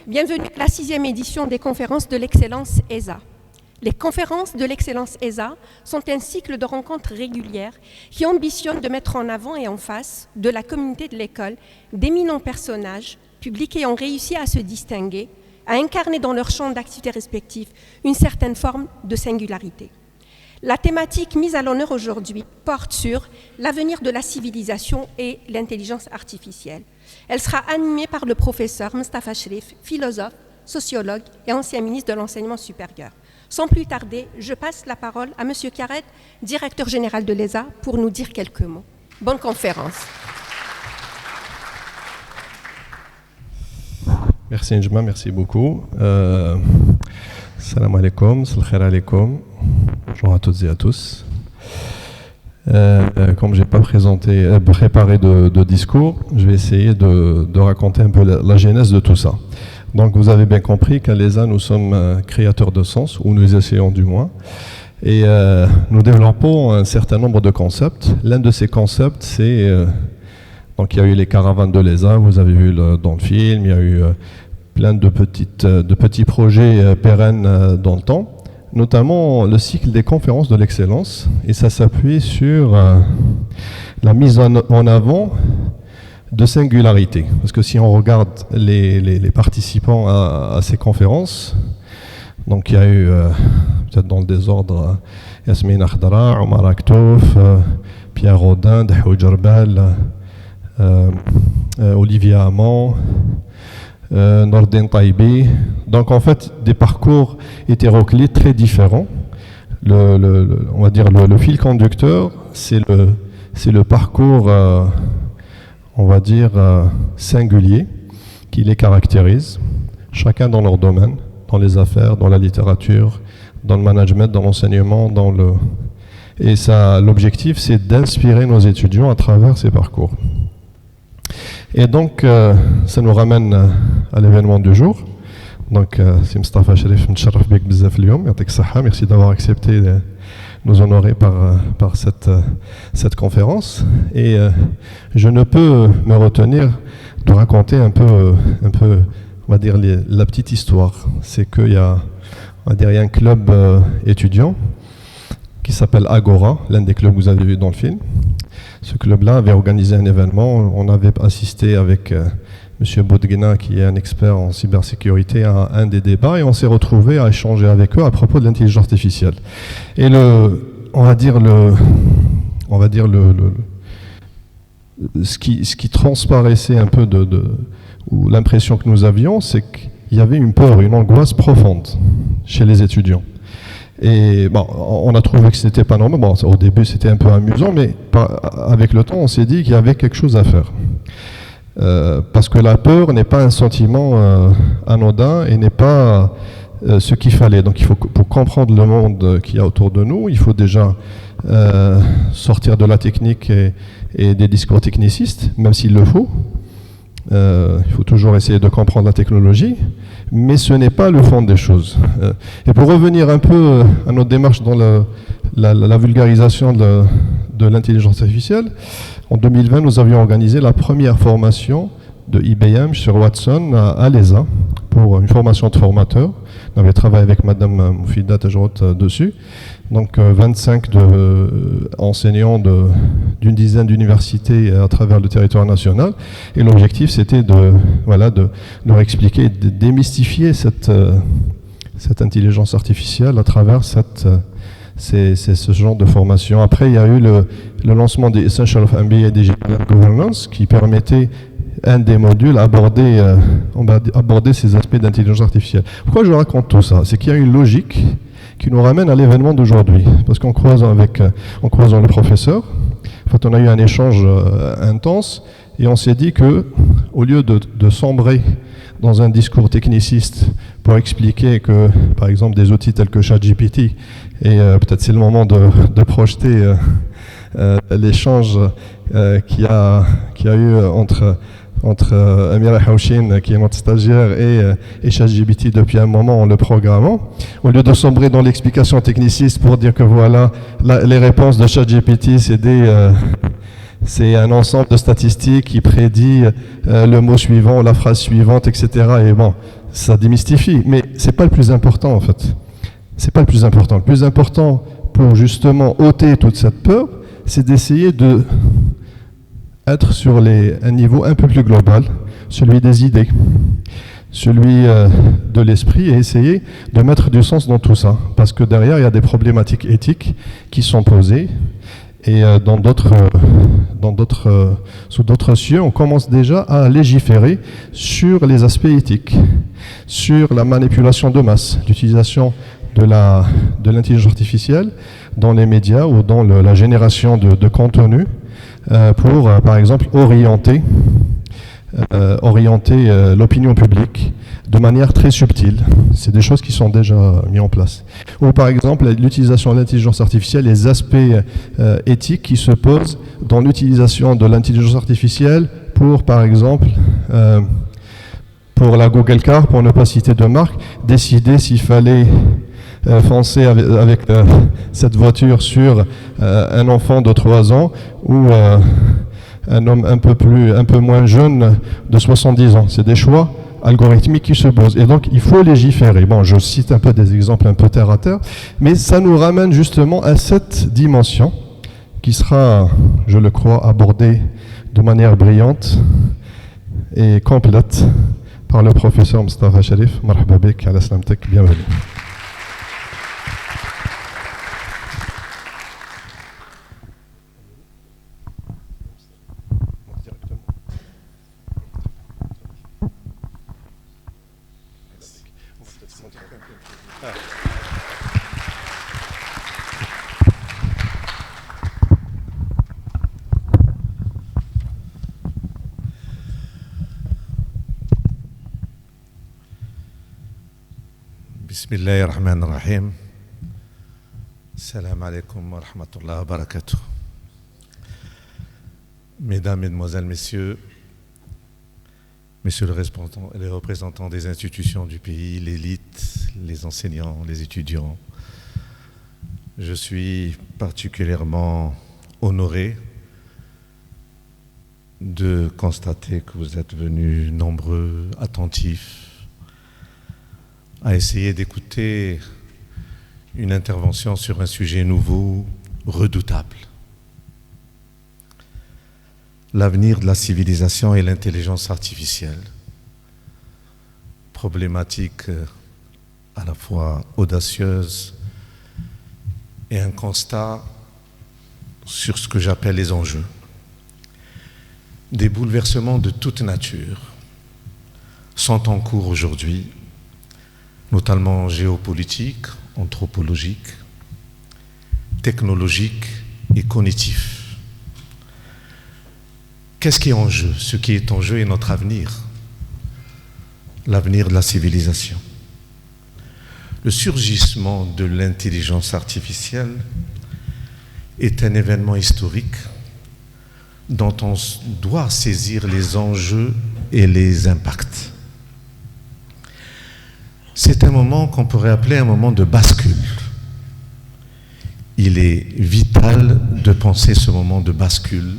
Bienvenue à la 6e édition des conférences de l'excellence ESA. Les conférences de l'excellence ESA sont un cycle de rencontres régulières qui ambitionnent de mettre en avant et en face de la communauté de l'école d'éminents personnages, publics ayant réussi à se distinguer, à incarner dans leur champ d'activité respectif une certaine forme de singularité. La thématique mise à l'honneur aujourd'hui porte sur l'avenir de la civilisation et l'intelligence artificielle. Elle sera animée par le professeur Mustafa Cherif, philosophe, sociologue et ancien ministre de l'enseignement supérieur. Sans plus tarder, je passe la parole à M. Karet, directeur général de l'ESA, pour nous dire quelques mots. Bonne conférence. Merci Njma, merci beaucoup. Salam alaikum, salam khair alaikum. Bonjour à toutes et à tous. Comme je n'ai pas préparé de discours, je vais essayer de raconter un peu la genèse de tout ça. Donc vous avez bien compris qu'à l'ESA, nous sommes créateurs de sens, ou nous essayons du moins, et nous développons un certain nombre de concepts. L'un de ces concepts, c'est... donc il y a eu les caravanes de l'ESA, vous avez vu dans le film, il y a eu plein de petits projets pérennes dans le temps, notamment le cycle des conférences de l'excellence, et ça s'appuie sur la mise en avant de singularité. Parce que si on regarde les participants à ces conférences, donc il y a eu, peut-être dans le désordre, Yasmine Akhdara, Omar Aktouf, Pierre Rodin, Dahou Djerbel, Olivier Amand, Nordin Taïbi. Donc en fait, des parcours hétéroclites très différents. On va dire le fil conducteur, c'est le parcours, on va dire, singulier qui les caractérise, chacun dans leur domaine, dans les affaires, dans la littérature, dans le management, dans l'enseignement, et ça, l'objectif, c'est d'inspirer nos étudiants à travers ces parcours. Et donc, ça nous ramène à l'événement du jour. Donc, c'est Mustafa Cherif, merci d'avoir accepté de nous honorer par cette conférence. Et je ne peux me retenir de raconter un peu, on va dire, la petite histoire. C'est qu'il y a, on va dire, il y a un club étudiant qui s'appelle Agora, l'un des clubs que vous avez vu dans le film. Ce club-là avait organisé un événement. On avait assisté avec M. Boudguina, qui est un expert en cybersécurité, à un des débats, et on s'est retrouvés à échanger avec eux à propos de l'intelligence artificielle. Et ce qui transparaissait un peu ou l'impression que nous avions, c'est qu'il y avait une peur, une angoisse profonde chez les étudiants. Et bon, on a trouvé que c'était pas normal. Bon, au début, c'était un peu amusant, mais avec le temps, on s'est dit qu'il y avait quelque chose à faire. Parce que la peur n'est pas un sentiment anodin et n'est pas ce qu'il fallait. Donc, pour comprendre le monde qu'il y a autour de nous, il faut déjà sortir de la technique et des discours technicistes, même s'il le faut. Il faut toujours essayer de comprendre la technologie, mais ce n'est pas le fond des choses. Et pour revenir un peu à notre démarche dans la vulgarisation de l'intelligence artificielle, en 2020, nous avions organisé la première formation de IBM sur Watson à l'ESA pour une formation de formateurs. On avait travaillé avec Madame Moufida Tajrot dessus. Donc 25 enseignants d'une dizaine d'universités à travers le territoire national. Et l'objectif, c'était de leur expliquer, de démystifier cette intelligence artificielle à travers ce genre de formation. Après, il y a eu le lancement des Essentials of MBA Digital Governance qui permettait un des modules aborder ces aspects d'intelligence artificielle. Pourquoi je raconte tout ça? C'est qu'il y a une logique qui nous ramène à l'événement d'aujourd'hui. Parce qu'en croisant le professeur, en fait, on a eu un échange intense et on s'est dit que, au lieu de sombrer dans un discours techniciste pour expliquer que, par exemple, des outils tels que ChatGPT, et peut-être c'est le moment de projeter l'échange qu'il y a eu entre Amira Haouchine, qui est notre stagiaire, et ChatGPT depuis un moment en le programmant. Au lieu de sombrer dans l'explication techniciste pour dire que voilà, les réponses de ChatGPT, c'est un ensemble de statistiques qui prédit le mot suivant, la phrase suivante, etc. Et bon, ça démystifie, mais c'est pas le plus important en fait. C'est pas le plus important. Le plus important pour justement ôter toute cette peur, c'est d'essayer de être sur un niveau un peu plus global, celui des idées, celui de l'esprit, et essayer de mettre du sens dans tout ça. Parce que derrière, il y a des problématiques éthiques qui sont posées. Et sous d'autres cieux, on commence déjà à légiférer sur les aspects éthiques, sur la manipulation de masse, l'utilisation de l'intelligence artificielle dans les médias ou dans la génération de contenu pour, par exemple, orienter l'opinion publique de manière très subtile. C'est des choses qui sont déjà mises en place. Ou par exemple, l'utilisation de l'intelligence artificielle, les aspects éthiques qui se posent dans l'utilisation de l'intelligence artificielle pour, par exemple, pour la Google Car, pour ne pas citer de marque, décider s'il fallait foncer avec cette voiture sur un enfant de 3 ans ou un homme un peu moins jeune de 70 ans. C'est des choix algorithmiques qui se posent. Et donc, il faut légiférer. Bon, je cite un peu des exemples un peu terre à terre, mais ça nous ramène justement à cette dimension qui sera, je le crois, abordée de manière brillante et complète par le professeur Mustafa Sharif. Marhaba bik, ala salamtek, bienvenue. Bismillahir Rahmanir Rahim. Salam alaikum wa rahmatullahi wa barakatuh. Mesdames, Mesdemoiselles, Messieurs, Messieurs les représentants des institutions du pays, l'élite, les enseignants, les étudiants, je suis particulièrement honoré de constater que vous êtes venus nombreux, attentifs, à essayer d'écouter une intervention sur un sujet nouveau, redoutable. L'avenir de la civilisation et l'intelligence artificielle. Problématique à la fois audacieuse et un constat sur ce que j'appelle les enjeux. Des bouleversements de toute nature sont en cours aujourd'hui, notamment géopolitiques, anthropologiques, technologiques et cognitifs. Qu'est-ce qui est en jeu? Ce qui est en jeu est notre avenir, l'avenir de la civilisation. Le surgissement de l'intelligence artificielle est un événement historique dont on doit saisir les enjeux et les impacts. C'est un moment qu'on pourrait appeler un moment de bascule. Il est vital de penser ce moment de bascule,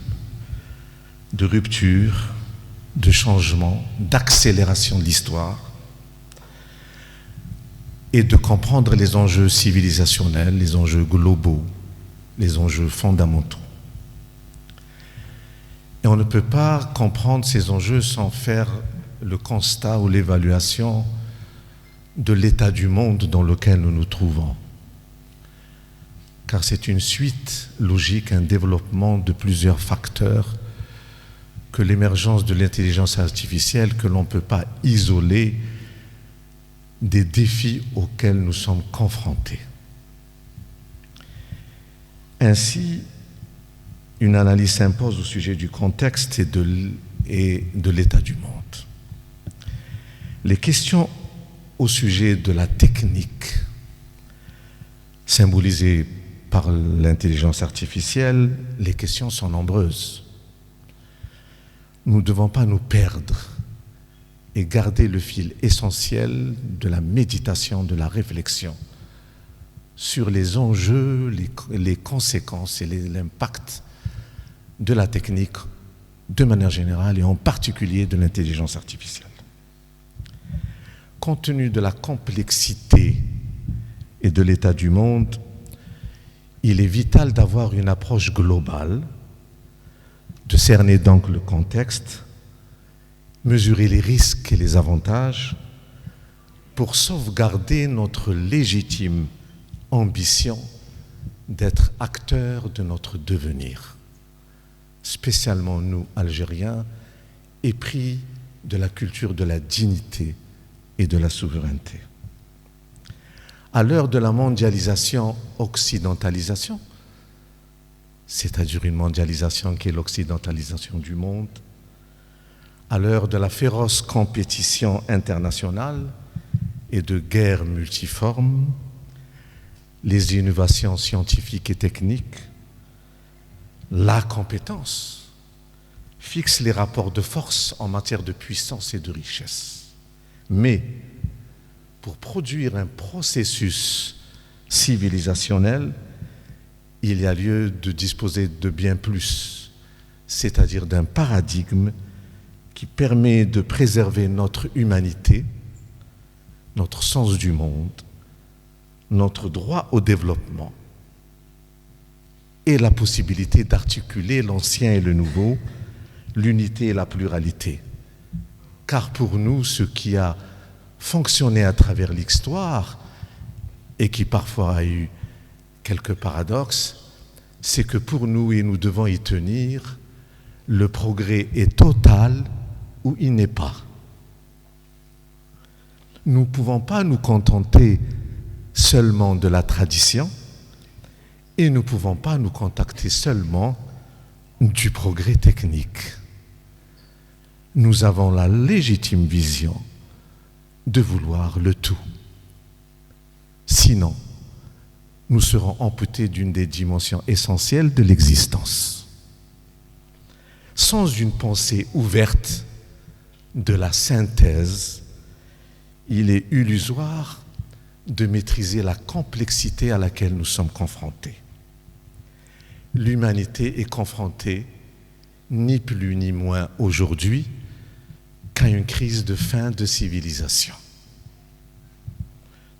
de rupture, de changement, d'accélération de l'histoire et de comprendre les enjeux civilisationnels, les enjeux globaux, les enjeux fondamentaux. Et on ne peut pas comprendre ces enjeux sans faire le constat ou l'évaluation de l'état du monde dans lequel nous nous trouvons. Car c'est une suite logique, un développement de plusieurs facteurs que l'émergence de l'intelligence artificielle, que l'on ne peut pas isoler des défis auxquels nous sommes confrontés. Ainsi, une analyse s'impose au sujet du contexte et de l'état du monde. Les questions au sujet de la technique symbolisée par l'intelligence artificielle, les questions sont nombreuses. Nous ne devons pas nous perdre et garder le fil essentiel de la méditation, de la réflexion sur les enjeux, les conséquences et l'impact de la technique de manière générale et en particulier de l'intelligence artificielle. compte tenu de la complexité et de l'état du monde, il est vital d'avoir une approche globale, de cerner donc le contexte, mesurer les risques et les avantages pour sauvegarder notre légitime ambition d'être acteurs de notre devenir, spécialement nous, Algériens, épris de la culture de la dignité et de la souveraineté. À l'heure de la mondialisation, occidentalisation, c'est-à-dire une mondialisation qui est l'occidentalisation du monde, à l'heure de la féroce compétition internationale et de guerres multiformes, les innovations scientifiques et techniques, la compétence fixent les rapports de force en matière de puissance et de richesse. Mais pour produire un processus civilisationnel, il y a lieu de disposer de bien plus, c'est-à-dire d'un paradigme qui permet de préserver notre humanité, notre sens du monde, notre droit au développement et la possibilité d'articuler l'ancien et le nouveau, l'unité et la pluralité. Car pour nous, ce qui a fonctionné à travers l'histoire et qui parfois a eu quelques paradoxes, c'est que pour nous, et nous devons y tenir, le progrès est total ou il n'est pas. Nous ne pouvons pas nous contenter seulement de la tradition et nous ne pouvons pas nous contenter seulement du progrès technique. Nous avons la légitime vision de vouloir le tout. Sinon, nous serons amputés d'une des dimensions essentielles de l'existence. Sans une pensée ouverte de la synthèse, il est illusoire de maîtriser la complexité à laquelle nous sommes confrontés. L'humanité est confrontée, ni plus ni moins aujourd'hui, qu'à une crise de fin de civilisation.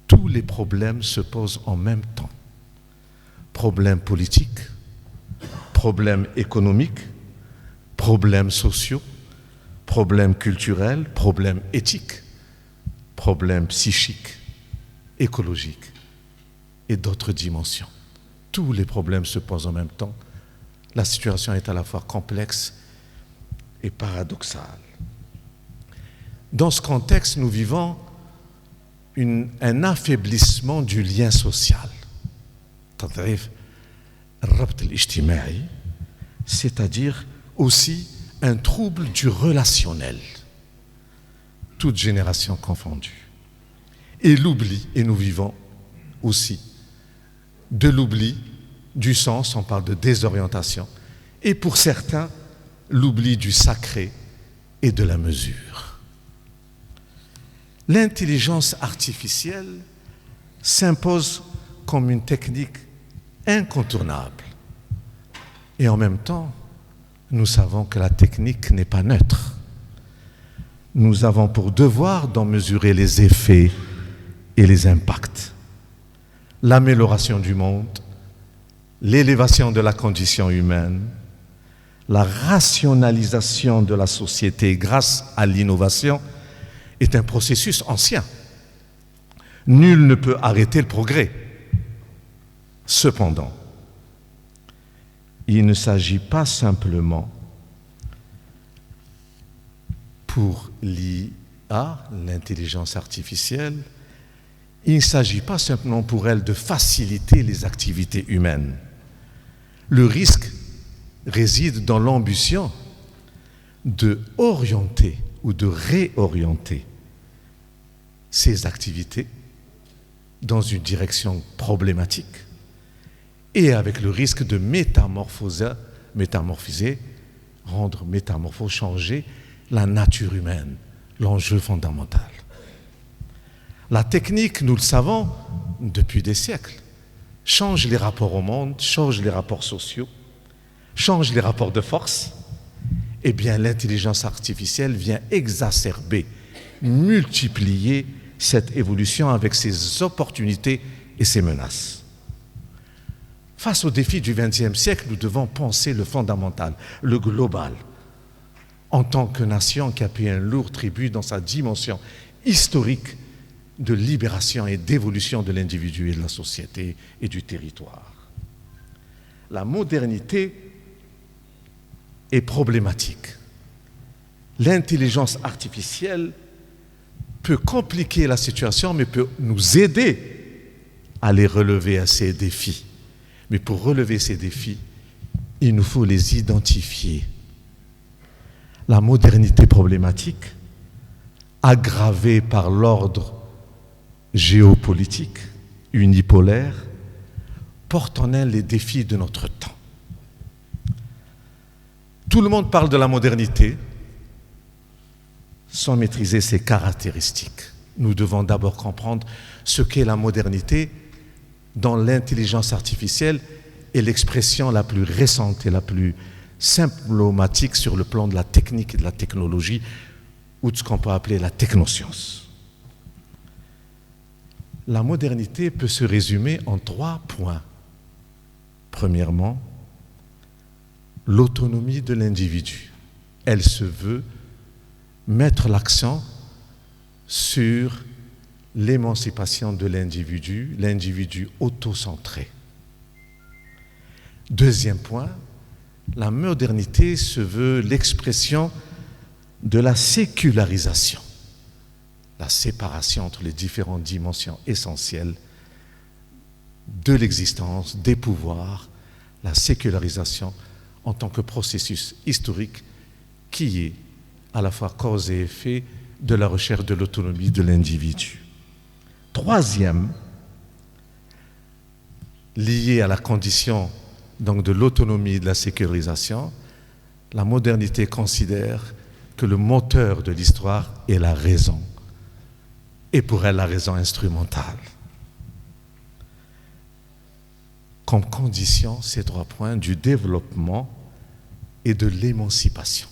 Tous les problèmes se posent en même temps. Problèmes politiques, problèmes économiques, problèmes sociaux, problèmes culturels, problèmes éthiques, problèmes psychiques, écologiques et d'autres dimensions. Tous les problèmes se posent en même temps. La situation est à la fois complexe et paradoxale. Dans ce contexte, nous vivons un affaiblissement du lien social. C'est-à-dire aussi un trouble du relationnel, toutes générations confondues. Et l'oubli, et nous vivons aussi de l'oubli du sens, on parle de désorientation, et pour certains, l'oubli du sacré et de la mesure. L'intelligence artificielle s'impose comme une technique incontournable. Et en même temps, nous savons que la technique n'est pas neutre. Nous avons pour devoir d'en mesurer les effets et les impacts. L'amélioration du monde, l'élévation de la condition humaine, la rationalisation de la société grâce à l'innovation est un processus ancien. Nul ne peut arrêter le progrès. Cependant, il ne s'agit pas simplement pour l'IA, l'intelligence artificielle, il ne s'agit pas simplement pour elle de faciliter les activités humaines. Le risque réside dans l'ambition de orienter ou de réorienter ces activités dans une direction problématique et avec le risque de changer la nature humaine, l'enjeu fondamental. La technique, nous le savons depuis des siècles, change les rapports au monde, change les rapports sociaux, change les rapports de force. Eh bien, l'intelligence artificielle vient exacerber, multiplier cette évolution avec ses opportunités et ses menaces. Face aux défis du XXe siècle, nous devons penser le fondamental, le global, en tant que nation qui a payé un lourd tribut dans sa dimension historique de libération et d'évolution de l'individu et de la société et du territoire. La modernité est problématique. L'intelligence artificielle peut compliquer la situation, mais peut nous aider à les relever à ces défis. Mais pour relever ces défis, il nous faut les identifier. La modernité problématique, aggravée par l'ordre géopolitique, unipolaire, porte en elle les défis de notre temps. Tout le monde parle de la modernité sans maîtriser ses caractéristiques. Nous devons d'abord comprendre ce qu'est la modernité dans l'intelligence artificielle et l'expression la plus récente et la plus symptomatique sur le plan de la technique et de la technologie, ou de ce qu'on peut appeler la technoscience. La modernité peut se résumer en 3 points. Premièrement, l'autonomie de l'individu. Elle se veut mettre l'accent sur l'émancipation de l'individu, l'individu autocentré. Deuxième point, la modernité se veut l'expression de la sécularisation, la séparation entre les différentes dimensions essentielles de l'existence, des pouvoirs, la sécularisation en tant que processus historique qui est à la fois cause et effet de la recherche de l'autonomie de l'individu. Troisième, lié à la condition donc de l'autonomie et de la sécularisation, la modernité considère que le moteur de l'histoire est la raison, et pour elle la raison instrumentale. Comme condition, ces 3 points du développement et de l'émancipation.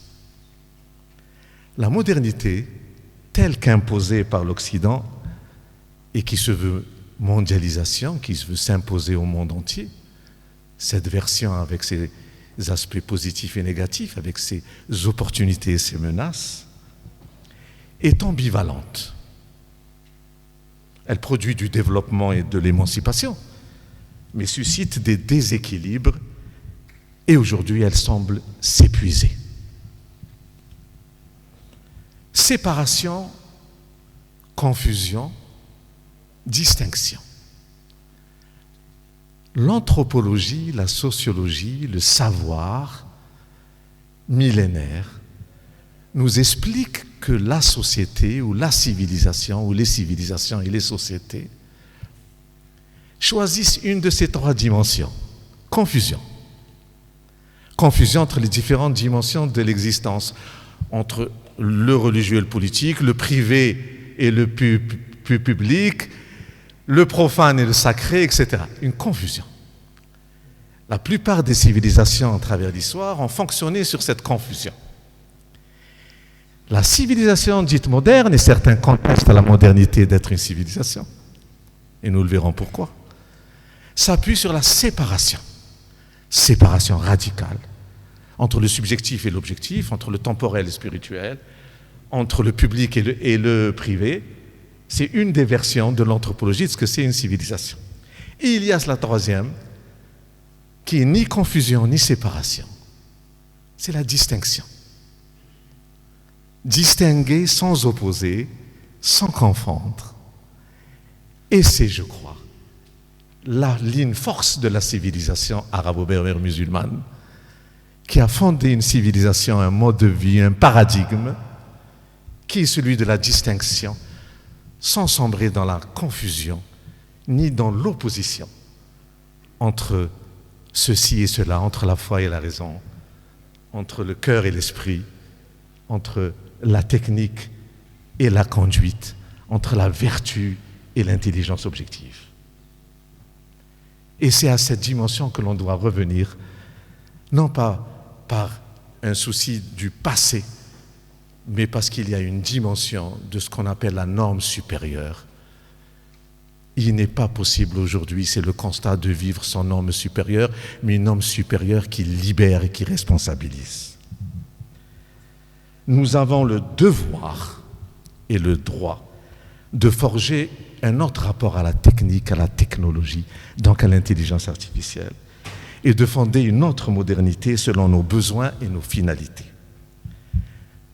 La modernité, telle qu'imposée par l'Occident et qui se veut mondialisation, qui se veut s'imposer au monde entier, cette version avec ses aspects positifs et négatifs, avec ses opportunités et ses menaces, est ambivalente. Elle produit du développement et de l'émancipation, mais suscite des déséquilibres et aujourd'hui elle semble s'épuiser. Séparation, confusion, distinction. L'anthropologie, la sociologie, le savoir millénaire nous explique que la société ou la civilisation ou les civilisations et les sociétés choisissent une de ces 3 dimensions. Confusion. Confusion entre les différentes dimensions de l'existence, entre le religieux et le politique, le privé et le public, le profane et le sacré, etc. Une confusion. La plupart des civilisations à travers l'histoire ont fonctionné sur cette confusion. La civilisation dite moderne, et certains contestent à la modernité d'être une civilisation, et nous le verrons pourquoi, s'appuie sur la séparation radicale, entre le subjectif et l'objectif, entre le temporel et le spirituel, entre le public et le privé. C'est une des versions de l'anthropologie de ce que c'est une civilisation. Et il y a la 3e, qui est ni confusion ni séparation. C'est la distinction. Distinguer sans opposer, sans confondre. Et c'est, je crois, la ligne force de la civilisation arabo-berbère musulmane, qui a fondé une civilisation, un mode de vie, un paradigme, qui est celui de la distinction, sans sombrer dans la confusion, ni dans l'opposition entre ceci et cela, entre la foi et la raison, entre le cœur et l'esprit, entre la technique et la conduite, entre la vertu et l'intelligence objective. Et c'est à cette dimension que l'on doit revenir, non pas par un souci du passé, mais parce qu'il y a une dimension de ce qu'on appelle la norme supérieure. Il n'est pas possible aujourd'hui, c'est le constat, de vivre sans norme supérieure, mais une norme supérieure qui libère et qui responsabilise. Nous avons le devoir et le droit de forger un autre rapport à la technique, à la technologie, donc à l'intelligence artificielle, et de fonder une autre modernité selon nos besoins et nos finalités.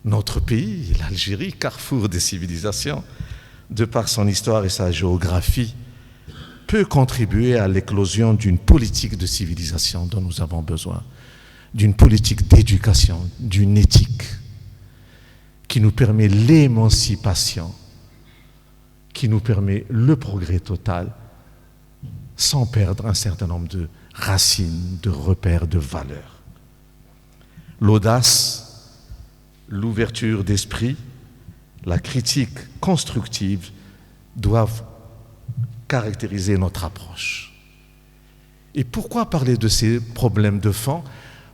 Notre pays, l'Algérie, carrefour des civilisations, de par son histoire et sa géographie, peut contribuer à l'éclosion d'une politique de civilisation dont nous avons besoin, d'une politique d'éducation, d'une éthique qui nous permet l'émancipation, qui nous permet le progrès total, sans perdre un certain nombre de racines, de repères, de valeurs. L'audace, l'ouverture d'esprit, la critique constructive doivent caractériser notre approche. Et pourquoi parler de ces problèmes de fond?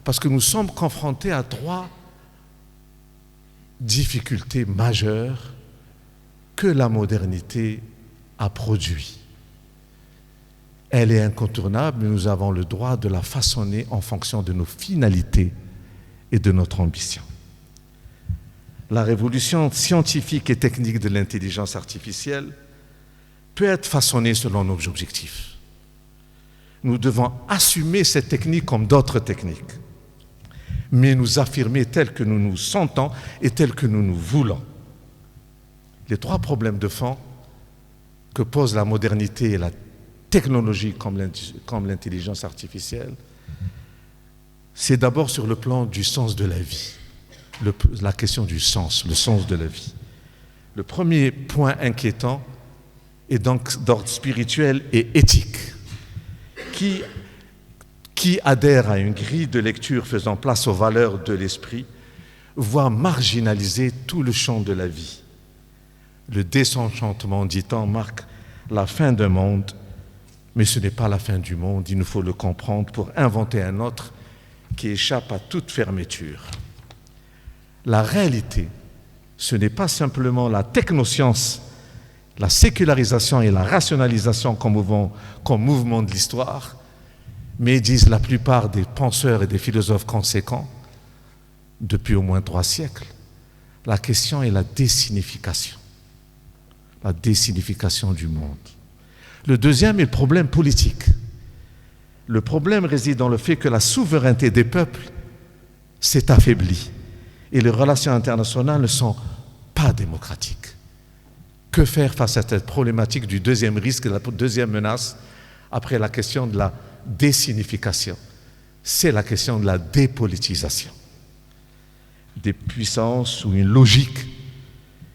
Parce que nous sommes confrontés à 3 difficultés majeures que la modernité a produites. Elle est incontournable, mais nous avons le droit de la façonner en fonction de nos finalités et de notre ambition. La révolution scientifique et technique de l'intelligence artificielle peut être façonnée selon nos objectifs. Nous devons assumer cette technique comme d'autres techniques, mais nous affirmer tel que nous nous sentons et tel que nous nous voulons. Les 3 problèmes de fond que pose la modernité et la technologie comme l'intelligence artificielle, c'est d'abord sur le plan du sens de la vie, la question du sens, le sens de la vie. Le premier point inquiétant est donc d'ordre spirituel et éthique, qui adhère à une grille de lecture faisant place aux valeurs de l'esprit, voit marginaliser tout le champ de la vie. Le désenchantement, dit-on, marque la fin d'un monde, mais ce n'est pas la fin du monde, il nous faut le comprendre pour inventer un autre qui échappe à toute fermeture. La réalité, ce n'est pas simplement la technoscience, la sécularisation et la rationalisation comme mouvement de l'histoire, mais disent la plupart des penseurs et des philosophes conséquents, depuis au moins 3 siècles, la question est la désignification du monde. Le deuxième est le problème politique. Le problème réside dans le fait que la souveraineté des peuples s'est affaiblie et les relations internationales ne sont pas démocratiques. Que faire face à cette problématique du deuxième risque, de la deuxième menace, après la question de la désignification? C'est la question de la dépolitisation. Des puissances où une logique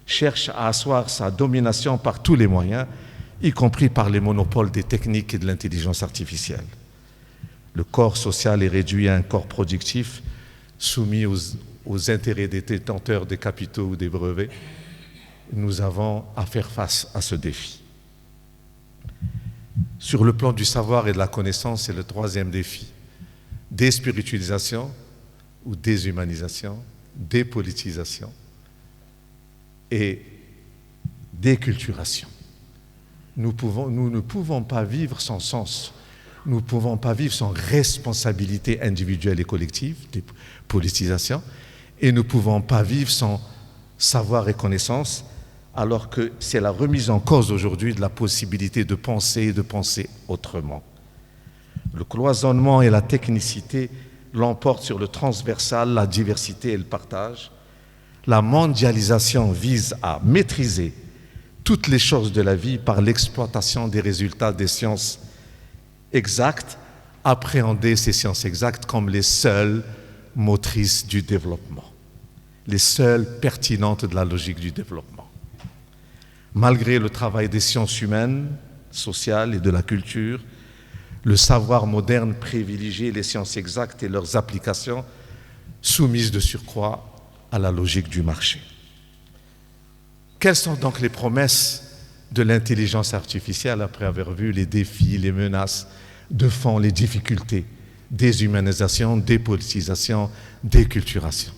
cherche à asseoir sa domination par tous les moyens, y compris par les monopoles des techniques et de l'intelligence artificielle. Le corps social est réduit à un corps productif soumis aux intérêts des détenteurs des capitaux ou des brevets. Nous avons à faire face à ce défi. Sur le plan du savoir et de la connaissance, c'est le 3e défi. Déspiritualisation ou déshumanisation, dépolitisation et déculturation. Nous ne pouvons pas vivre sans sens. Nous ne pouvons pas vivre sans responsabilité individuelle et collective, dépolitisation, et nous ne pouvons pas vivre sans savoir et connaissance, alors que c'est la remise en cause aujourd'hui de la possibilité de penser et de penser autrement. Le cloisonnement et la technicité l'emportent sur le transversal, la diversité et le partage. La mondialisation vise à maîtriser toutes les choses de la vie par l'exploitation des résultats des sciences exactes, appréhender ces sciences exactes comme les seules motrices du développement, les seules pertinentes de la logique du développement. Malgré le travail des sciences humaines, sociales et de la culture, le savoir moderne privilégie les sciences exactes et leurs applications soumises de surcroît à la logique du marché. Quelles sont donc les promesses de l'intelligence artificielle après avoir vu les défis, les menaces de fond, les difficultés, déshumanisation, dépolitisation, déculturation?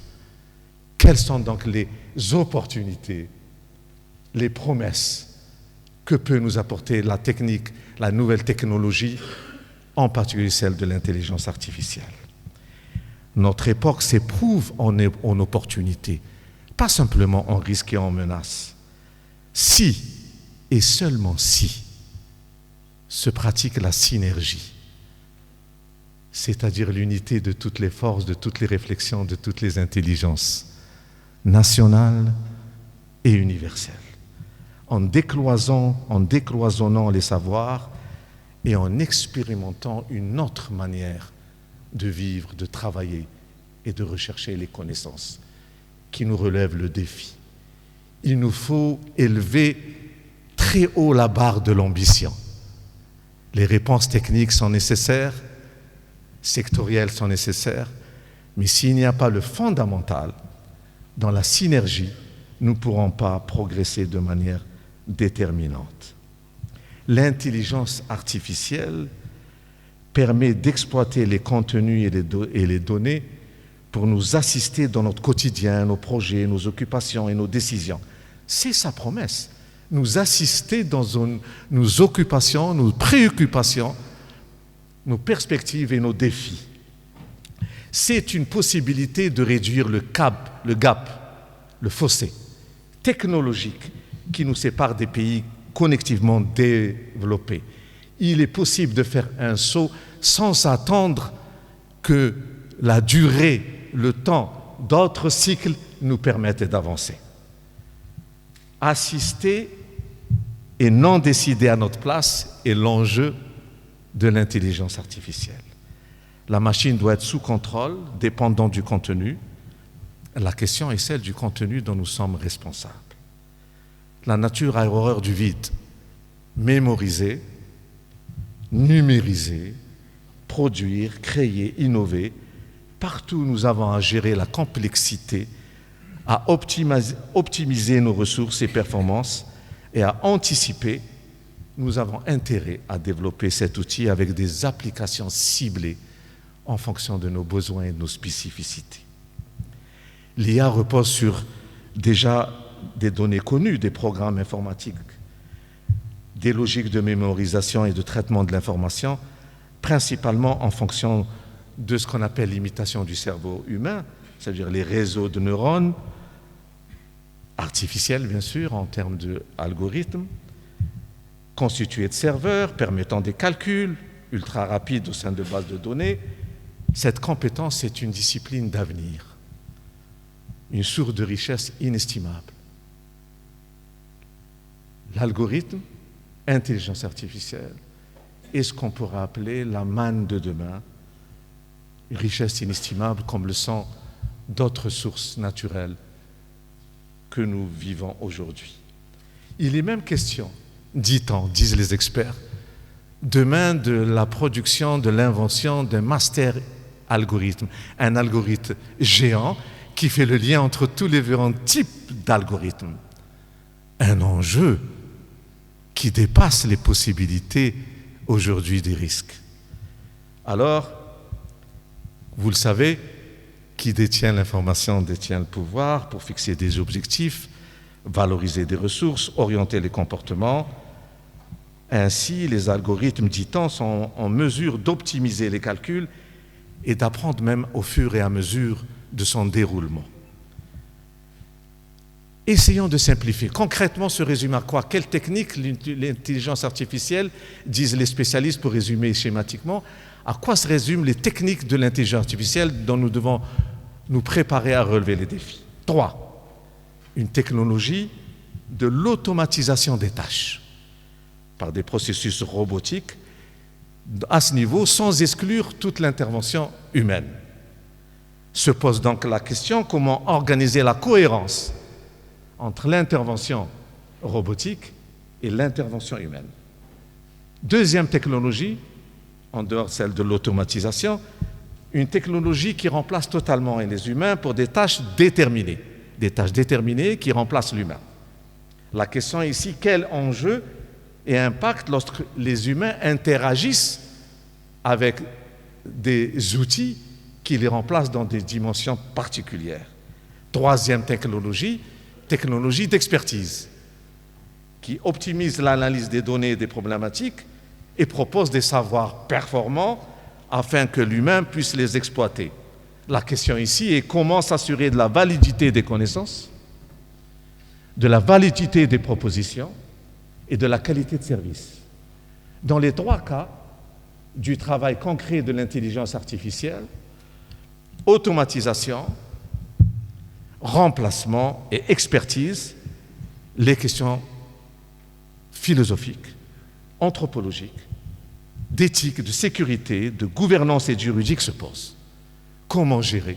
Quelles sont donc les opportunités, les promesses que peut nous apporter la technique, la nouvelle technologie, en particulier celle de l'intelligence artificielle? Notre époque s'éprouve en opportunité, pas simplement en risque et en menace. Si, et seulement si, se pratique la synergie, c'est-à-dire l'unité de toutes les forces, de toutes les réflexions, de toutes les intelligences nationales et universelles, en décloisonnant les savoirs et en expérimentant une autre manière de vivre, de travailler et de rechercher les connaissances qui nous relèvent le défi. Il nous faut élever très haut la barre de l'ambition. Les réponses techniques sont nécessaires, sectorielles sont nécessaires, mais s'il n'y a pas le fondamental, dans la synergie, nous ne pourrons pas progresser de manière déterminante. L'intelligence artificielle permet d'exploiter les contenus et les données pour nous assister dans notre quotidien, nos projets, nos occupations et nos décisions. C'est sa promesse. Nous assister dans nos occupations, nos préoccupations, nos perspectives et nos défis. C'est une possibilité de réduire le gap, le fossé technologique qui nous sépare des pays connectivement développés. Il est possible de faire un saut sans attendre que la durée, le temps d'autres cycles nous permettent d'avancer. Assister et non décider à notre place est l'enjeu de l'intelligence artificielle. La machine doit être sous contrôle, dépendant du contenu. La question est celle du contenu dont nous sommes responsables. La nature a horreur du vide. Mémoriser, numériser, produire, créer, innover. Partout, nous avons à gérer la complexité, à optimiser nos ressources et performances et à anticiper. Nous avons intérêt à développer cet outil avec des applications ciblées en fonction de nos besoins et de nos spécificités. L'IA repose sur déjà des données connues, des programmes informatiques, des logiques de mémorisation et de traitement de l'information, principalement en fonction de ce qu'on appelle l'imitation du cerveau humain, c'est-à-dire les réseaux de neurones, artificiels bien sûr, en termes d'algorithmes, constitués de serveurs permettant des calculs ultra rapides au sein de bases de données. Cette compétence est une discipline d'avenir, une source de richesse inestimable. L'algorithme, intelligence artificielle, est ce qu'on pourrait appeler la manne de demain, une richesse inestimable comme le sont d'autres sources naturelles que nous vivons aujourd'hui. Il est même question, dit-on, disent les experts, demain de la production, de l'invention d'un master algorithme, un algorithme géant qui fait le lien entre tous les différents types d'algorithmes. Un enjeu qui dépasse les possibilités aujourd'hui des risques. Alors, vous le savez, qui détient l'information détient le pouvoir pour fixer des objectifs, valoriser des ressources, orienter les comportements. Ainsi, les algorithmes, dit-on, sont en mesure d'optimiser les calculs et d'apprendre même au fur et à mesure de son déroulement. Essayons de simplifier. Concrètement, se résume à quoi? Quelle technique l'intelligence artificielle, disent les spécialistes pour résumer schématiquement, à quoi se résument les techniques de l'intelligence artificielle dont nous devons nous préparer à relever les défis? 3. Une technologie de l'automatisation des tâches par des processus robotiques à ce niveau sans exclure toute l'intervention humaine. Se pose donc la question comment organiser la cohérence entre l'intervention robotique et l'intervention humaine. Deuxième technologie, en dehors de celle de l'automatisation, une technologie qui remplace totalement les humains pour des tâches déterminées qui remplacent l'humain. La question est ici, quel enjeu et impact lorsque les humains interagissent avec des outils qui les remplacent dans des dimensions particulières. Troisième technologie, technologie d'expertise, qui optimise l'analyse des données et des problématiques et propose des savoirs performants afin que l'humain puisse les exploiter. La question ici est comment s'assurer de la validité des connaissances, de la validité des propositions et de la qualité de service. Dans les trois cas du travail concret de l'intelligence artificielle, automatisation, remplacement et expertise, les questions philosophiques, anthropologiques, d'éthique, de sécurité, de gouvernance et de juridique se posent. Comment gérer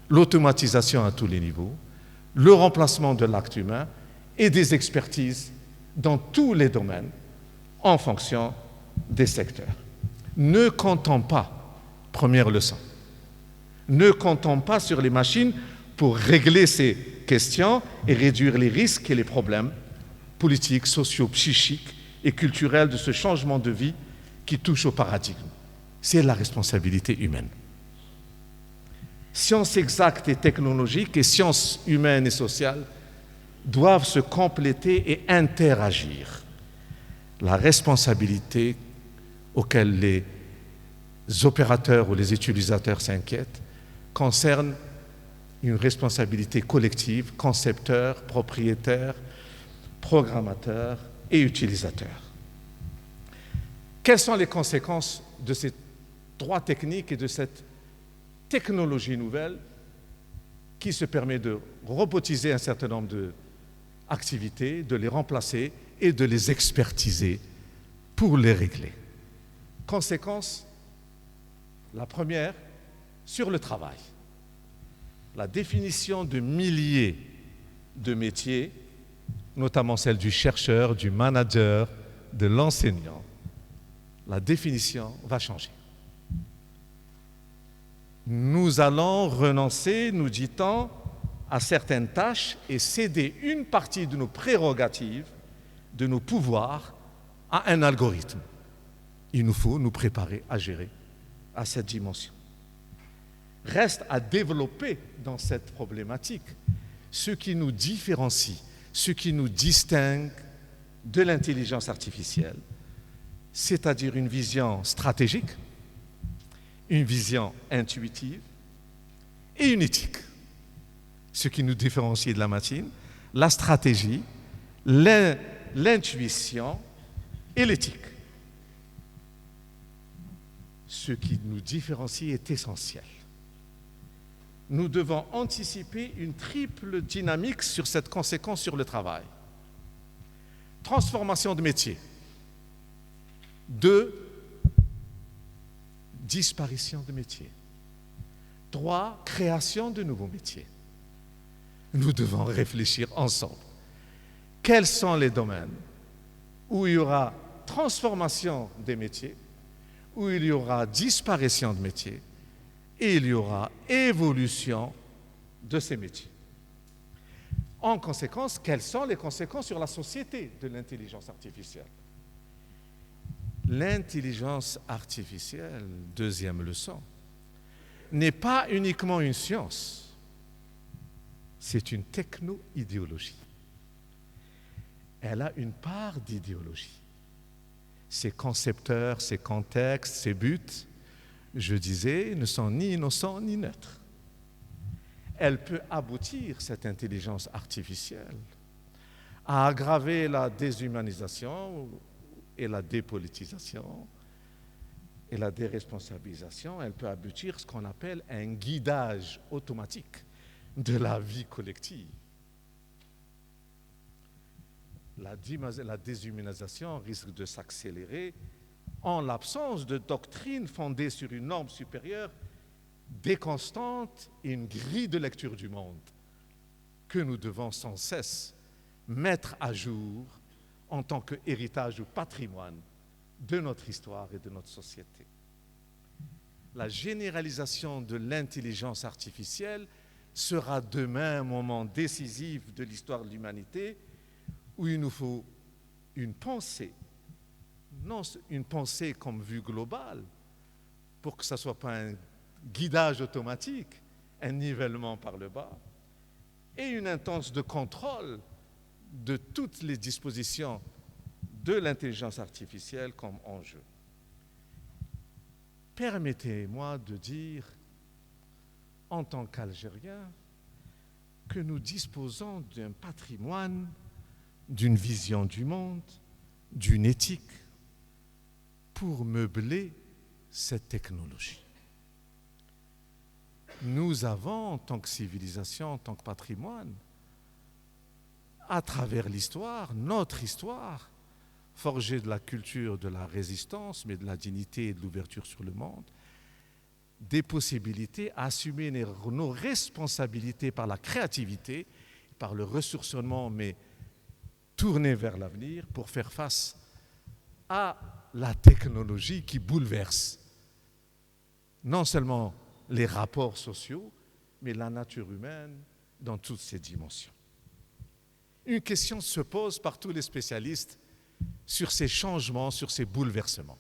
l'automatisation à tous les niveaux, le remplacement de l'acte humain et des expertises dans tous les domaines en fonction des secteurs. Ne comptons pas, première leçon, ne comptons pas sur les machines pour régler ces questions et réduire les risques et les problèmes politiques, sociaux, psychiques et culturels de ce changement de vie qui touche au paradigme. C'est la responsabilité humaine. Sciences exactes et technologiques et sciences humaines et sociales doivent se compléter et interagir. La responsabilité auquel les opérateurs ou les utilisateurs s'inquiètent concerne une responsabilité collective, concepteur, propriétaire, programmateur et utilisateur. Quelles sont les conséquences de ces trois techniques et de cette technologie nouvelle qui se permet de robotiser un certain nombre d'activités, de les remplacer et de les expertiser pour les régler? Conséquence, la première, sur le travail. La définition de milliers de métiers, notamment celle du chercheur, du manager, de l'enseignant, la définition va changer. Nous allons renoncer, nous dit-on, à certaines tâches et céder une partie de nos prérogatives, de nos pouvoirs, à un algorithme. Il nous faut nous préparer à gérer à cette dimension. Reste à développer dans cette problématique ce qui nous différencie, ce qui nous distingue de l'intelligence artificielle, c'est-à-dire une vision stratégique, une vision intuitive et une éthique. Ce qui nous différencie de la machine, la stratégie, l'intuition et l'éthique. Ce qui nous différencie est essentiel. Nous devons anticiper une triple dynamique sur cette conséquence sur le travail. Transformation de métier. 2, disparition de métiers. 3, création de nouveaux métiers. Nous devons réfléchir ensemble. Quels sont les domaines où il y aura transformation des métiers, où il y aura disparition de métiers et il y aura évolution de ces métiers. En conséquence, quelles sont les conséquences sur la société de l'intelligence artificielle? L'intelligence artificielle, deuxième leçon, n'est pas uniquement une science, c'est une techno-idéologie. Elle a une part d'idéologie. Ses concepteurs, ses contextes, ses buts, je disais, ne sont ni innocents ni neutres. Elle peut aboutir, cette intelligence artificielle, à aggraver la déshumanisation et la dépolitisation et la déresponsabilisation. Elle peut aboutir à ce qu'on appelle un guidage automatique de la vie collective. La déshumanisation risque de s'accélérer en l'absence de doctrine fondée sur une norme supérieure, des constantes et une grille de lecture du monde que nous devons sans cesse mettre à jour en tant qu'héritage ou patrimoine de notre histoire et de notre société. La généralisation de l'intelligence artificielle sera demain un moment décisif de l'histoire de l'humanité où il nous faut une pensée, non une pensée comme vue globale, pour que ce ne soit pas un guidage automatique, un nivellement par le bas, et une instance de contrôle de toutes les dispositions de l'intelligence artificielle comme enjeu. Permettez-moi de dire, en tant qu'Algériens, que nous disposons d'un patrimoine, d'une vision du monde, d'une éthique pour meubler cette technologie. Nous avons, en tant que civilisation, en tant que patrimoine, à travers l'histoire, notre histoire, forgée de la culture de la résistance, mais de la dignité et de l'ouverture sur le monde, des possibilités à assumer nos responsabilités par la créativité, par le ressourcement, mais tourné vers l'avenir pour faire face à la technologie qui bouleverse non seulement les rapports sociaux, mais la nature humaine dans toutes ses dimensions. Une question se pose par tous les spécialistes sur ces changements, sur ces bouleversements.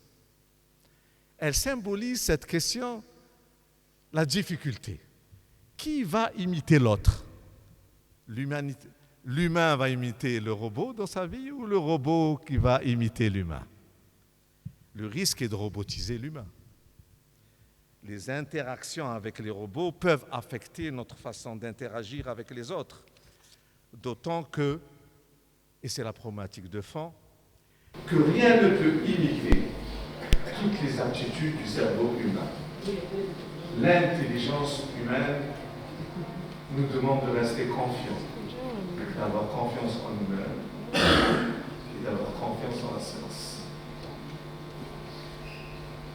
Elle symbolise, cette question, la difficulté. Qui va imiter l'autre? L'humain va imiter le robot dans sa vie ou le robot qui va imiter l'humain? Le risque est de robotiser l'humain. Les interactions avec les robots peuvent affecter notre façon d'interagir avec les autres. D'autant que, et c'est la problématique de fond, que rien ne peut imiter toutes les aptitudes du cerveau humain. L'intelligence humaine nous demande de rester confiants, d'avoir confiance en nous-mêmes et d'avoir confiance en la science.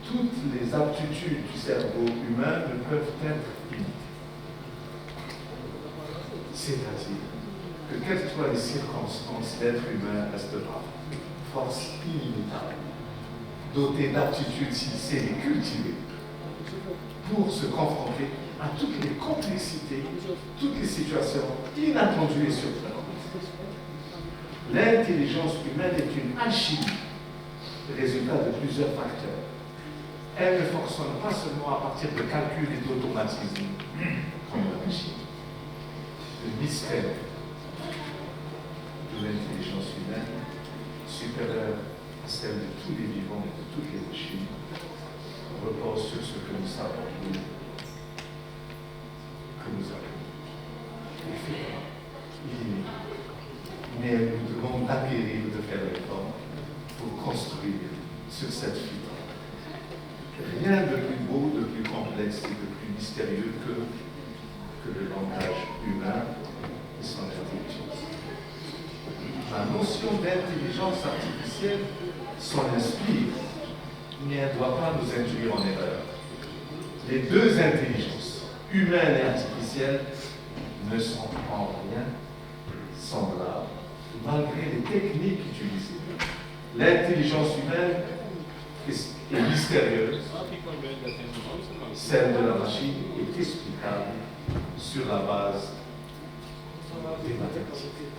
Toutes les aptitudes du cerveau humain ne peuvent être imitées. C'est-à-dire que quelles que soient les circonstances, l'être humain restera force inimitable, doté d'aptitudes s'il sait les cultiver, pour se confronter à toutes les complexités, toutes les situations inattendues et surprenantes. L'intelligence humaine est une alchimie, résultat de plusieurs facteurs. Elle ne fonctionne pas seulement à partir de calculs et d'automatismes, comme la machine. Le mystère de l'intelligence humaine, supérieure à celle de tous les vivants et de toutes les machines, repose sur ce que nous savons, que nous avons. Mais elle nous demande d'acquérir, de faire l'effort pour construire sur cette fibre. Rien de plus beau, de plus complexe et de plus mystérieux que le langage humain et son intelligence. La notion d'intelligence artificielle s'en inspire, mais elle ne doit pas nous induire en erreur. Les deux intelligences, humaine et artificielle, ne sont en rien semblables, malgré les techniques utilisées. L'intelligence humaine est mystérieuse, celle de la machine est explicable sur la base des mathématiques.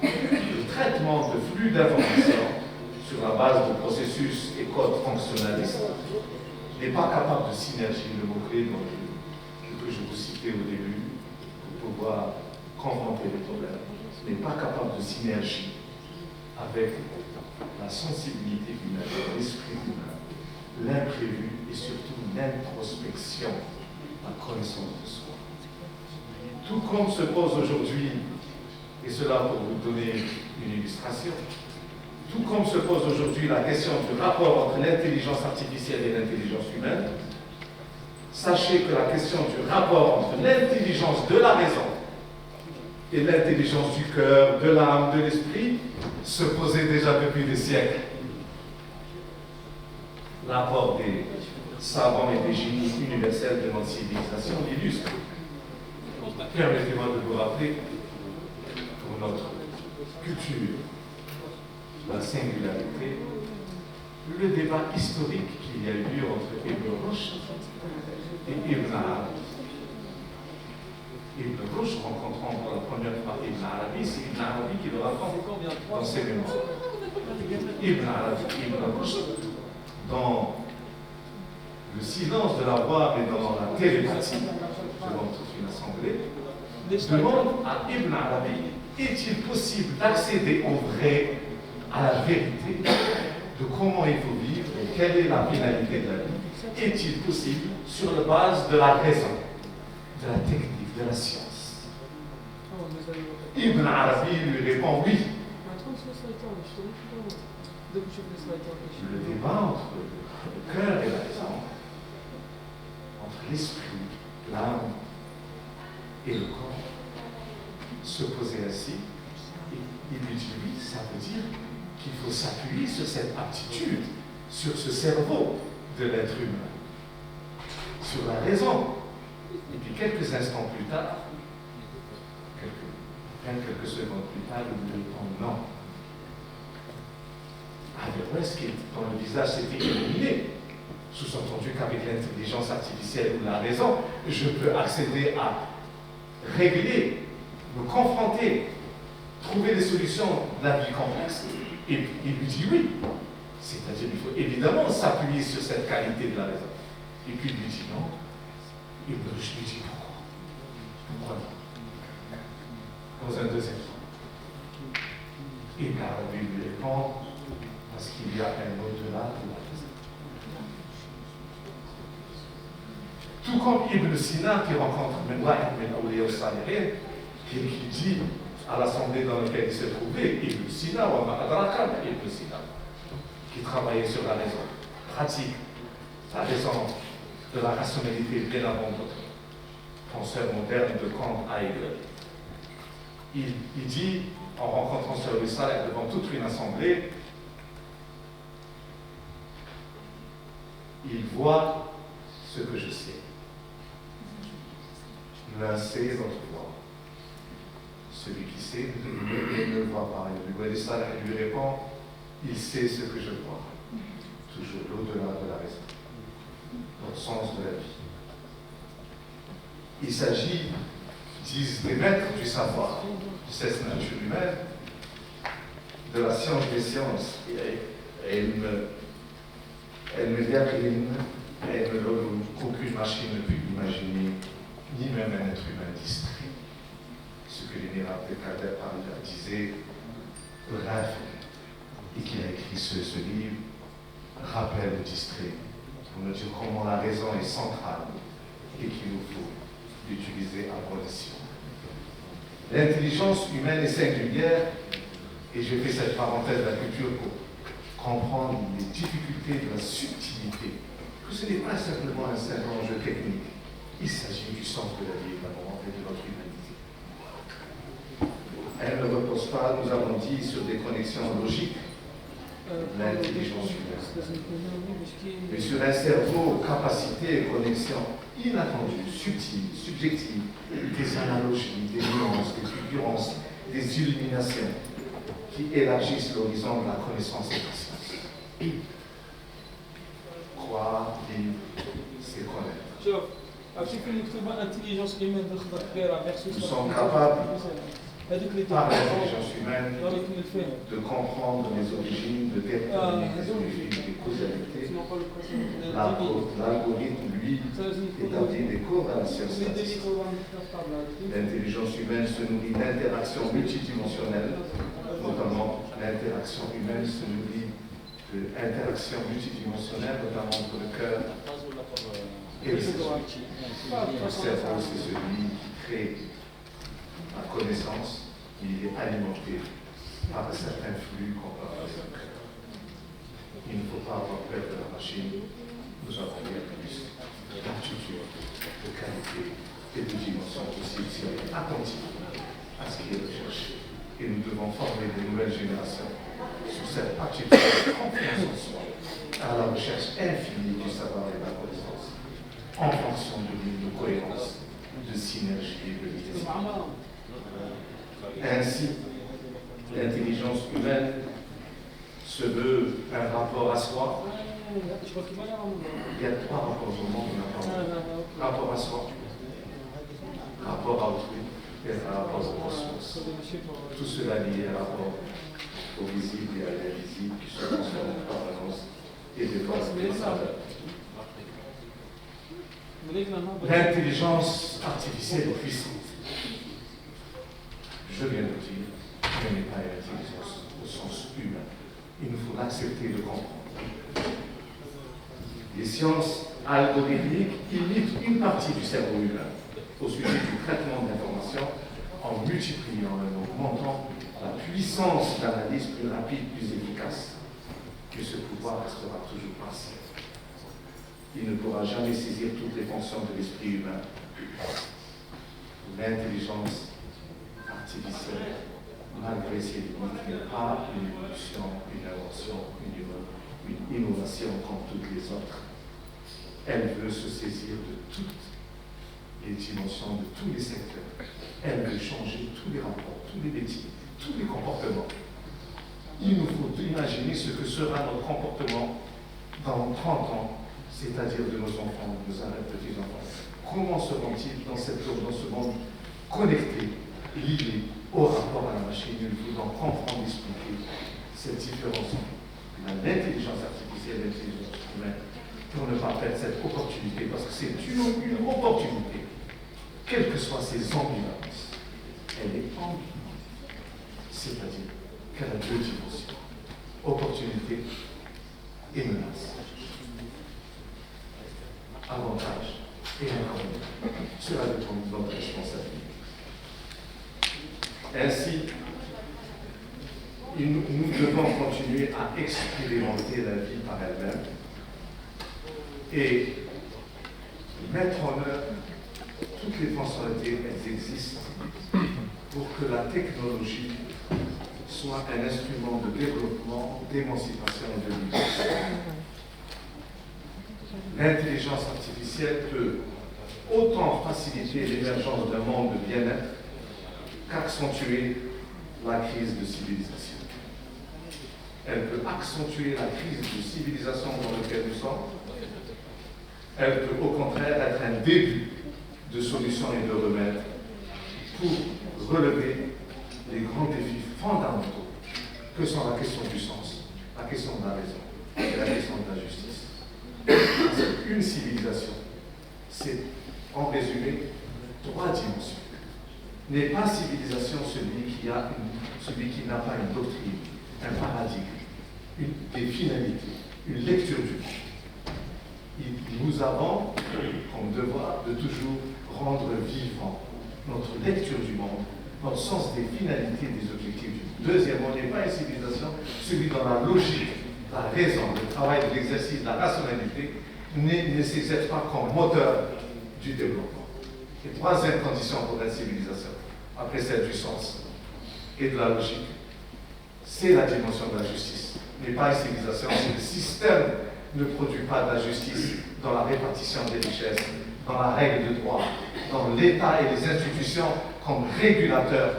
Le traitement de flux d'informations sur la base de processus et codes fonctionnalistes n'est pas capable de synergie, le mot-clé que je vous citais au début, pour pouvoir confronter les problèmes, n'est pas capable de synergie avec la sensibilité humaine, l'esprit humain, l'imprévu et surtout l'introspection, la connaissance de soi. Tout compte se pose aujourd'hui, et cela pour vous donner une illustration, tout comme se pose aujourd'hui la question du rapport entre l'intelligence artificielle et l'intelligence humaine, sachez que la question du rapport entre l'intelligence de la raison et l'intelligence du cœur, de l'âme, de l'esprit, se posait déjà depuis des siècles. L'apport des savants et des génies universels de notre civilisation l'illustre. Permettez-moi de vous rappeler, pour notre culture, la singularité, le débat historique qu'il y a eu lieu entre Ibn Rushd et Ibn Arabi. Ibn Rushd rencontrant pour la première fois Ibn Arabi, c'est Ibn Arabi qui le raconte dans ses mémoires. Ibn Rushd, dans le silence de la voix et dans la télépathie devant toute une assemblée, demande à Ibn Arabi, est-il possible d'accéder au vrai, à la vérité, de comment il faut vivre et quelle est la finalité de la vie? Est-il possible sur la base de la raison, de la technique, de la science? Ibn Arabi lui répond oui. Le débat entre le cœur et la raison, entre l'esprit, l'âme et le corps, se posait ainsi. Et il lui dit oui, ça veut dire qu'il faut s'appuyer sur cette aptitude, sur ce cerveau de l'être humain, sur la raison. Et puis quelques instants plus tard, quelques secondes plus tard, il lui répond non. Avec ce qui dans le visage s'était éliminé. Sous-entendu qu'avec l'intelligence artificielle ou la raison, je peux accéder à régler, me confronter, trouver des solutions de la vie complexe. Et il lui dit oui. C'est-à-dire qu'il faut évidemment s'appuyer sur cette qualité de la raison. Et puis il lui dit non. Et je lui dis pourquoi? Pourquoi non? Dans un deuxième temps. Et Arabi lui répond parce qu'il y a un au-delà de la raison. Tout comme Ibn Sina qui rencontre Menwahid bin Awliya al-Salihin, qui dit à l'assemblée dans laquelle il se trouvait, Ibn Sina, ou Adrakan Ibn Sina, qui travaillait sur la raison pratique, la raison de la rationalité bien avant d'autres penseurs modernes de Kant à Hegel. Il dit, en rencontrant Sir Louis Saleh devant toute une assemblée, il voit ce que je sais. L'un sait, l'autre voit. Celui qui sait ne le voit pas. Il lui répond, il sait ce que je vois. Toujours l'au-delà de la raison. Dans le sens de la vie. Il s'agit, disent les maîtres du savoir, de cette nature humaine, de la science des sciences. Elle me décline, qu'aucune machine ne peut imaginer, ni même un être humain distrait. Ce que l'Émirat de Kader disait, bref, et qu'il a écrit ce livre, rappelle le distrait, pour nous dire comment la raison est centrale et qu'il nous faut l'utiliser à bon escient. L'intelligence humaine est singulière, et je fais cette parenthèse de la culture pour comprendre les difficultés de la subtilité, que ce n'est pas simplement un simple enjeu technique, il s'agit du sens de la vie d'abord et de notre humanité. Elle ne repose pas, nous avons dit, sur des connexions logiques, l'intelligence humaine, mais sur un cerveau, capacité et connexion inattendues, subtiles, subjectives, des analogies, des nuances, des fulgurances, des illuminations qui élargissent l'horizon de la connaissance et de la science. Croire, vivre, c'est connaître. Nous sommes capables, par l'intelligence humaine, de comprendre les origines, de déterminer les origines des causalités. L'algorithme, lui, établit des corrélations statistiques. L'intelligence humaine se nourrit d'interactions multidimensionnelles, notamment l'interaction humaine se nourrit d'interactions multidimensionnelles, notamment entre le cœur et le cerveau. Le cerveau, c'est celui qui crée la connaissance, il est alimenté par un certain flux qu'on peut avoir dans le cœur. Il ne faut pas avoir peur de la machine, nous avons bien plus d'aptitude, de qualité et de dimension possible si on est attentif à ce qui est recherché. Et nous devons former de nouvelles générations sur cette aptitude de confiance en soi, à la recherche infinie du savoir et de la connaissance, en fonction de lignes de cohérence, de synergie et de liaison. Ainsi, l'intelligence humaine se veut un rapport à soi. Il y a trois rapports au monde. Rapport à soi, rapport à autrui et un rapport au cosmos. Tout cela lié à un rapport au visible et à l'invisible qui se transforment en permanence et développent les saveurs. L'intelligence artificielle est puissante. je viens de dire, elle n'est pas une intelligence au sens humain. Il nous faut l'accepter et le comprendre. Les sciences algorithmiques imitent une partie du cerveau humain au sujet du traitement de l'information en multipliant et en augmentant la puissance d'analyse plus rapide, plus efficace. Mais ce pouvoir restera toujours partiel. Il ne pourra jamais saisir toutes les fonctions de l'esprit humain. L'intelligence artificielle, malgré ses limites, n'est pas une évolution, une invention, une innovation comme toutes les autres. Elle veut se saisir de toutes les dimensions, de tous les secteurs. Elle veut changer tous les rapports, tous les métiers, tous les comportements. Il nous faut imaginer ce que sera notre comportement dans 30 ans, c'est-à-dire de nos enfants, de nos petits-enfants. Comment seront-ils dans ce monde connecté, lié au rapport à la machine? Il nous faut donc comprendre, expliquer cette différence entre l'intelligence artificielle et l'intelligence humaine pour ne pas perdre cette opportunité, parce que c'est une opportunité, quelles que soient ses ambivalences. Elle est ambivante, c'est-à-dire qu'elle a deux dimensions, opportunité et menace, avantage et inconvénient. Cela dépend de notre responsabilité. Ainsi, nous devons continuer à expérimenter la vie par elle-même et mettre en œuvre toutes les fonctionnalités qui existent pour que la technologie soit un instrument de développement, d'émancipation et de liberté. L'intelligence artificielle peut autant faciliter l'émergence d'un monde de bien-être qu'accentuer la crise de civilisation. Elle peut accentuer la crise de civilisation dans laquelle nous sommes. Elle peut au contraire être un début de solutions et de remèdes pour relever les grands défis fondamentaux que sont la question du sens, la question de la raison et la question de la justice. Parce qu'une civilisation, c'est en résumé 3 dimensions. N'est pas civilisation celui qui n'a pas une doctrine, un paradigme, des finalités, une lecture du monde. Nous avons comme devoir de toujours rendre vivant notre lecture du monde, notre sens des finalités, des objectifs du monde. Deuxièmement, n'est pas une civilisation celui dans la logique, la raison, le travail de l'exercice, de la rationalité, ne s'exerce pas comme moteur du développement. Et troisième condition pour la civilisation, après celle du sens et de la logique, c'est la dimension de la justice. N'est pas une civilisation si le système ne produit pas de la justice dans la répartition des richesses, dans la règle de droit, dans l'État et les institutions comme régulateurs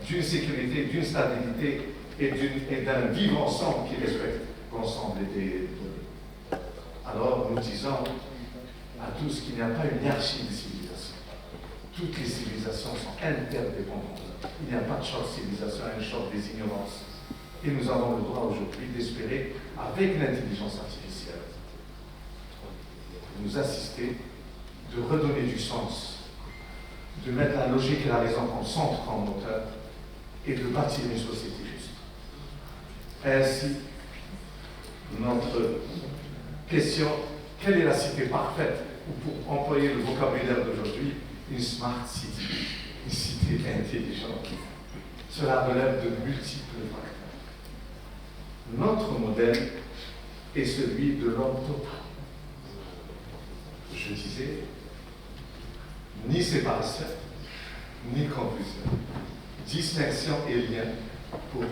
d'une sécurité, d'une stabilité et d'un vivre ensemble qui respecte l'ensemble des données. Alors nous disons à tous qu'il n'y a pas une hiérarchie de civilisation. Toutes les civilisations sont interdépendantes. Il n'y a pas de choc de civilisation, un choc des ignorances. Et nous avons le droit aujourd'hui d'espérer, avec l'intelligence artificielle, de nous assister, de redonner du sens, de mettre la logique et la raison comme centre, comme moteur, et de bâtir une société juste. Ainsi, notre question, quelle est la cité parfaite, ou pour employer le vocabulaire d'aujourd'hui, une smart city, une cité intelligente. Cela relève de multiples facteurs. Notre modèle est celui de l'homme total. Je disais, ni séparation, ni confusion, distinction et lien pour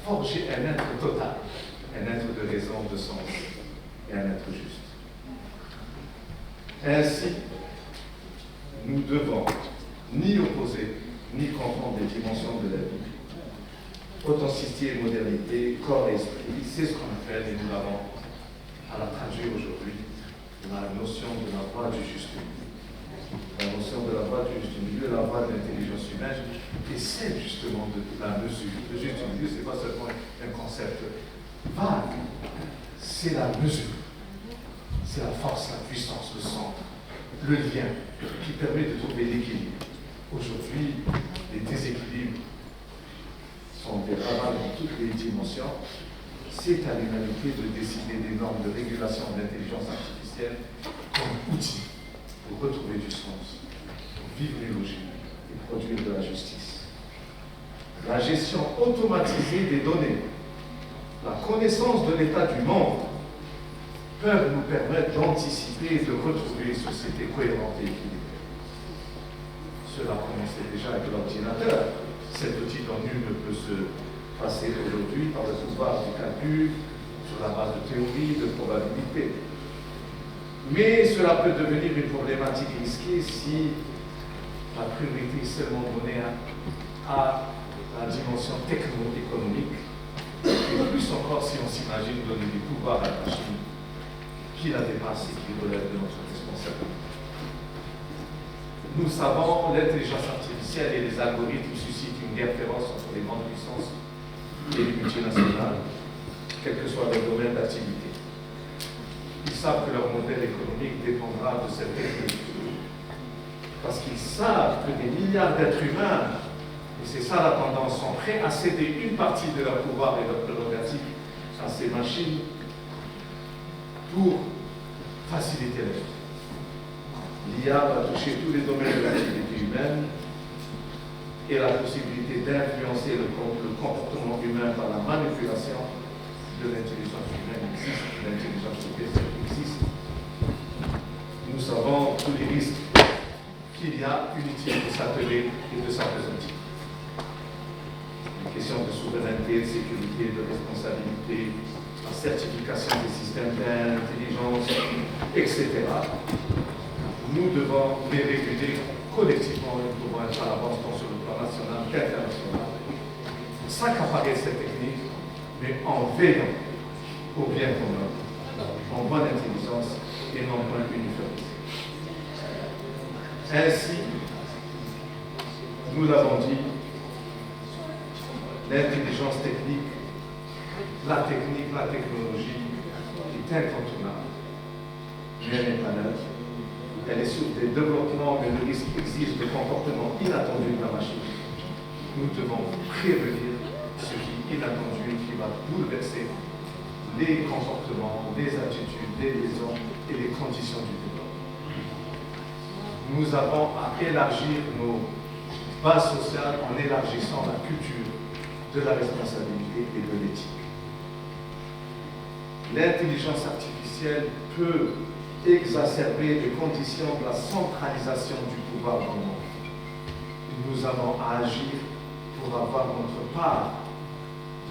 forger un être total, un être de raison, de sens et un être juste. Ainsi, nous devons ni opposer, ni confondre les dimensions de la vie. Authenticité et modernité, corps et esprit, c'est ce qu'on appelle, et nous l'avons à la traduire aujourd'hui, la notion de la voie du juste milieu. La notion de la voie du juste milieu, la voie de l'intelligence humaine, et c'est justement de la mesure. Le juste milieu, ce n'est pas seulement un concept vague, c'est la mesure. C'est la force, la puissance, le centre, le lien qui permet de trouver l'équilibre. Aujourd'hui, les déséquilibres question, c'est à l'humanité de décider des normes de régulation de l'intelligence artificielle comme outil pour retrouver du sens, pour vivre les logiques et produire de la justice. La gestion automatisée des données, la connaissance de l'état du monde peuvent nous permettre d'anticiper et de retrouver une société cohérente et équilibrée. Cela commençait déjà avec l'ordinateur, cet outil dont nul ne peut se passer aujourd'hui par le pouvoir du calcul, sur la base de théories, de probabilités. Mais cela peut devenir une problématique risquée si la priorité est seulement donnée à la dimension techno-économique, et plus encore si on s'imagine donner du pouvoir à la machine qui la dépasse et qui relève de notre responsabilité. Nous savons, l'intelligence artificielle et les algorithmes suscitent une guerre féroce entre les grandes puissances et les multinationales, quel que soit leur domaine d'activité. Ils savent que leur modèle économique dépendra de cette technologie, parce qu'ils savent que des milliards d'êtres humains, et c'est ça la tendance, sont prêts à céder une partie de leur pouvoir et leur prérogative à ces machines pour faciliter la vie. L'IA va toucher tous les domaines de l'activité humaine et la possibilité d'influencer le comportement humain par la manipulation de l'intelligence humaine existe, l'intelligence artificielle existe. Nous savons tous les risques qu'il y a inutile de s'atteler et de s'apesantir. Les questions de souveraineté, de sécurité, de responsabilité, la certification des systèmes d'intelligence, etc. Nous devons les réguler collectivement et nous devons être à l'avance tant sur le plan national qu'international, s'accaparer cette technique, mais en veillant au bien commun, en bonne intelligence et non pas uniformisé. Ainsi, nous l'avons dit, l'intelligence technique, la technologie est incontournable, mais elle n'est pas neutre. Elle est source des développements, mais le risque exige des comportements inattendus de la machine. Nous devons prévenir ce qui est inattendu et qui va bouleverser les comportements, les attitudes, les liaisons et les conditions du développement. Nous avons à élargir nos bases sociales en élargissant la culture de la responsabilité et de l'éthique. L'intelligence artificielle peut exacerber les conditions de la centralisation du pouvoir dans le monde. Nous avons à agir pour avoir notre part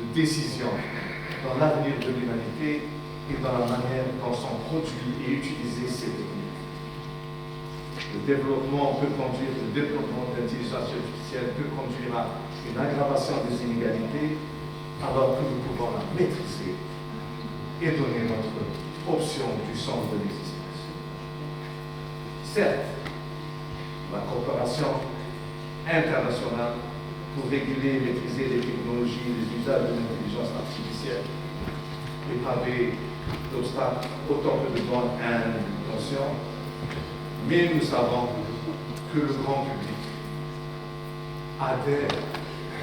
de décision dans l'avenir de l'humanité et dans la manière dont sont produits et utilisées ces techniques. Le développement de l'intelligence artificielle peut conduire à une aggravation des inégalités alors que nous pouvons la maîtriser et donner notre option du sens de l'existence. Certes, la coopération internationale pour réguler et maîtriser les technologies et les usages de l'intelligence artificielle est pavée d'obstacles autant que de bonnes intentions, mais nous savons que le grand public adhère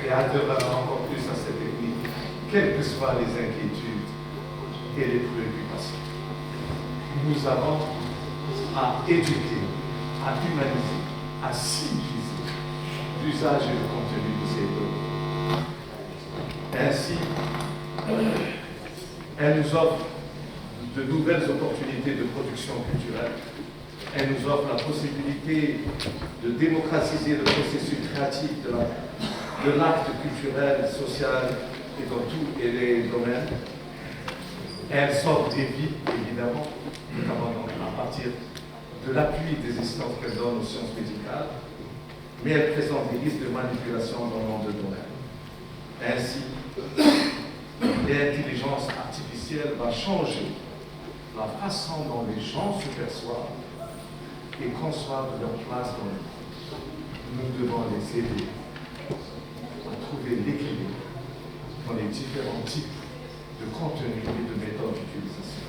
et adhérera encore plus à cette technique, quelles que soient les inquiétudes et les préoccupations. Nous avons à éduquer, à humaniser, à civiliser l'usage et le contenu de ces données. Ainsi, elle nous offre de nouvelles opportunités de production culturelle. Elle nous offre la possibilité de démocratiser le processus créatif de l'acte culturel, social et dans tous les domaines. Elle sauve des vies, évidemment, notamment à partir de l'appui des instances qu'elle donne aux sciences médicales, mais elle présente des risques de manipulation dans nombre de domaines. Ainsi, l'intelligence artificielle va changer la façon dont les gens se perçoivent et conçoivent leur place dans le monde. Nous devons les aider à trouver l'équilibre dans les différents types de contenus et de méthodes d'utilisation.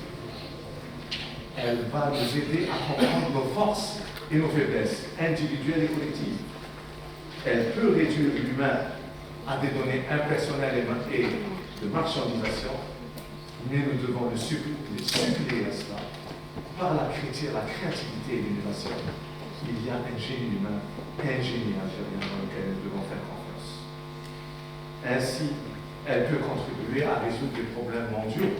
Elle va nous aider à comprendre nos forces et nos faiblesses individuelles et collectives. Elle peut réduire l'humain à des données impersonnelles et de marchandisation, mais nous devons les suppléer à cela par la créativité et l'innovation. Il y a un génie humain, un génie algérien dans lequel nous devons faire confiance. Ainsi, elle peut contribuer à résoudre des problèmes mondiaux,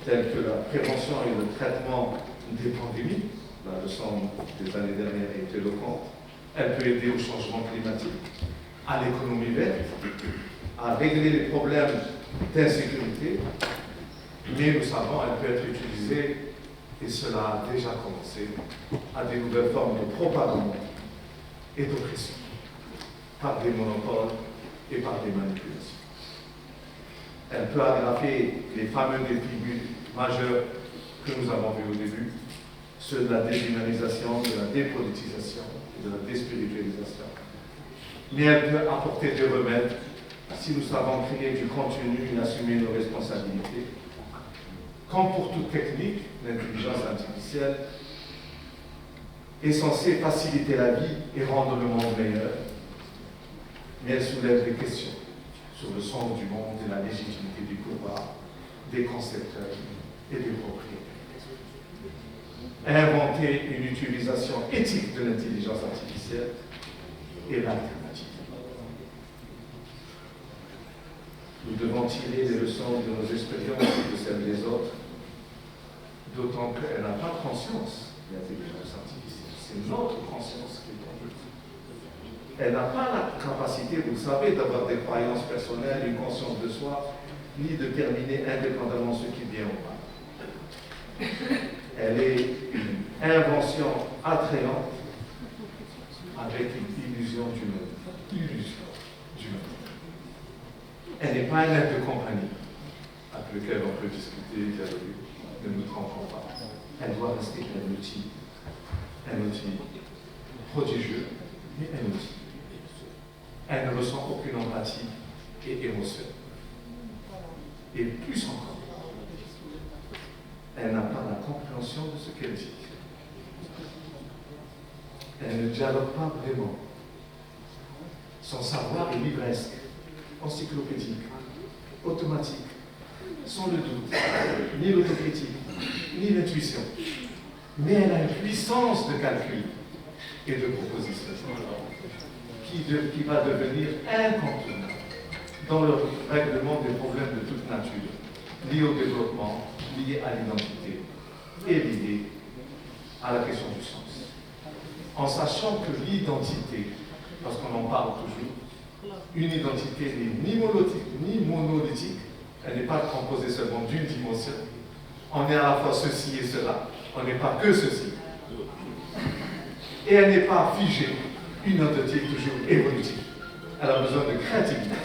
tels que la prévention et le traitement des pandémies. La leçon des années dernières est éloquente. Elle peut aider au changement climatique, à l'économie verte, à régler les problèmes d'insécurité, mais nous savons qu'elle peut être utilisée, et cela a déjà commencé, à des nouvelles formes de propagande et d'oppression, par des monopoles et par des manipulations. Elle peut aggraver les fameux défis majeurs que nous avons vus au début, ceux de la déshumanisation, de la dépolitisation et de la déspiritualisation. Mais elle peut apporter des remèdes si nous savons créer du contenu et assumer nos responsabilités. Comme pour toute technique, l'intelligence artificielle est censée faciliter la vie et rendre le monde meilleur, mais elle soulève des questions sur le sens du monde et la légitimité du pouvoir, des concepteurs et des propriétaires. Inventer une utilisation éthique de l'intelligence artificielle est l'alternative. Nous devons tirer les leçons de nos expériences et de celles des autres, d'autant qu'elle n'a pas conscience de l'intelligence artificielle. C'est notre conscience qui est en jeu. Elle n'a pas la capacité, vous le savez, d'avoir des croyances personnelles, une conscience de soi, ni de terminer indépendamment ce qui vient au mal. Elle est une invention attrayante avec une illusion du monde. Illusion du monde. Elle n'est pas un aide de compagnie avec lequel on peut discuter, dialoguer. Ne nous trompons pas. Elle doit rester un outil prodigieux, mais un outil. Elle ne ressent aucune empathie et émotion. Et plus encore, elle n'a pas la compréhension de ce qu'elle dit. Elle ne dialogue pas vraiment. Son savoir est livresque, encyclopédique, automatique, sans le doute, ni l'autocritique, ni l'intuition. Mais elle a une puissance de calcul et de proposition qui va devenir incontournable dans le règlement des problèmes de toute nature, liés au développement, liés à l'identité et liés à la question du sens. En sachant que l'identité, parce qu'on en parle toujours, une identité n'est ni monolithique, elle n'est pas composée seulement d'une dimension. On est à la fois ceci et cela, on n'est pas que ceci. Et elle n'est pas figée, une identité toujours évolutive. Elle a besoin de créativité.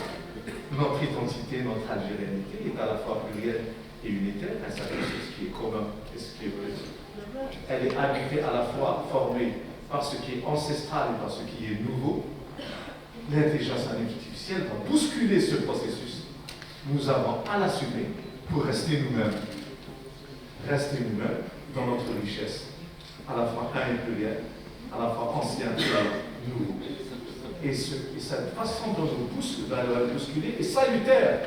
Notre identité, notre algérianité est à la fois plurielle et unitaire, elle s'appelle ce qui est commun et ce qui est politique. Elle est habitée à la fois formée par ce qui est ancestral et par ce qui est nouveau. L'intelligence artificielle va bousculer ce processus. Nous avons à l'assumer pour rester nous-mêmes. Rester nous-mêmes dans notre richesse, à la fois un et pluriel, à la fois ancien et nouveau. Et cette façon dont nous va nous bousculer est salutaire.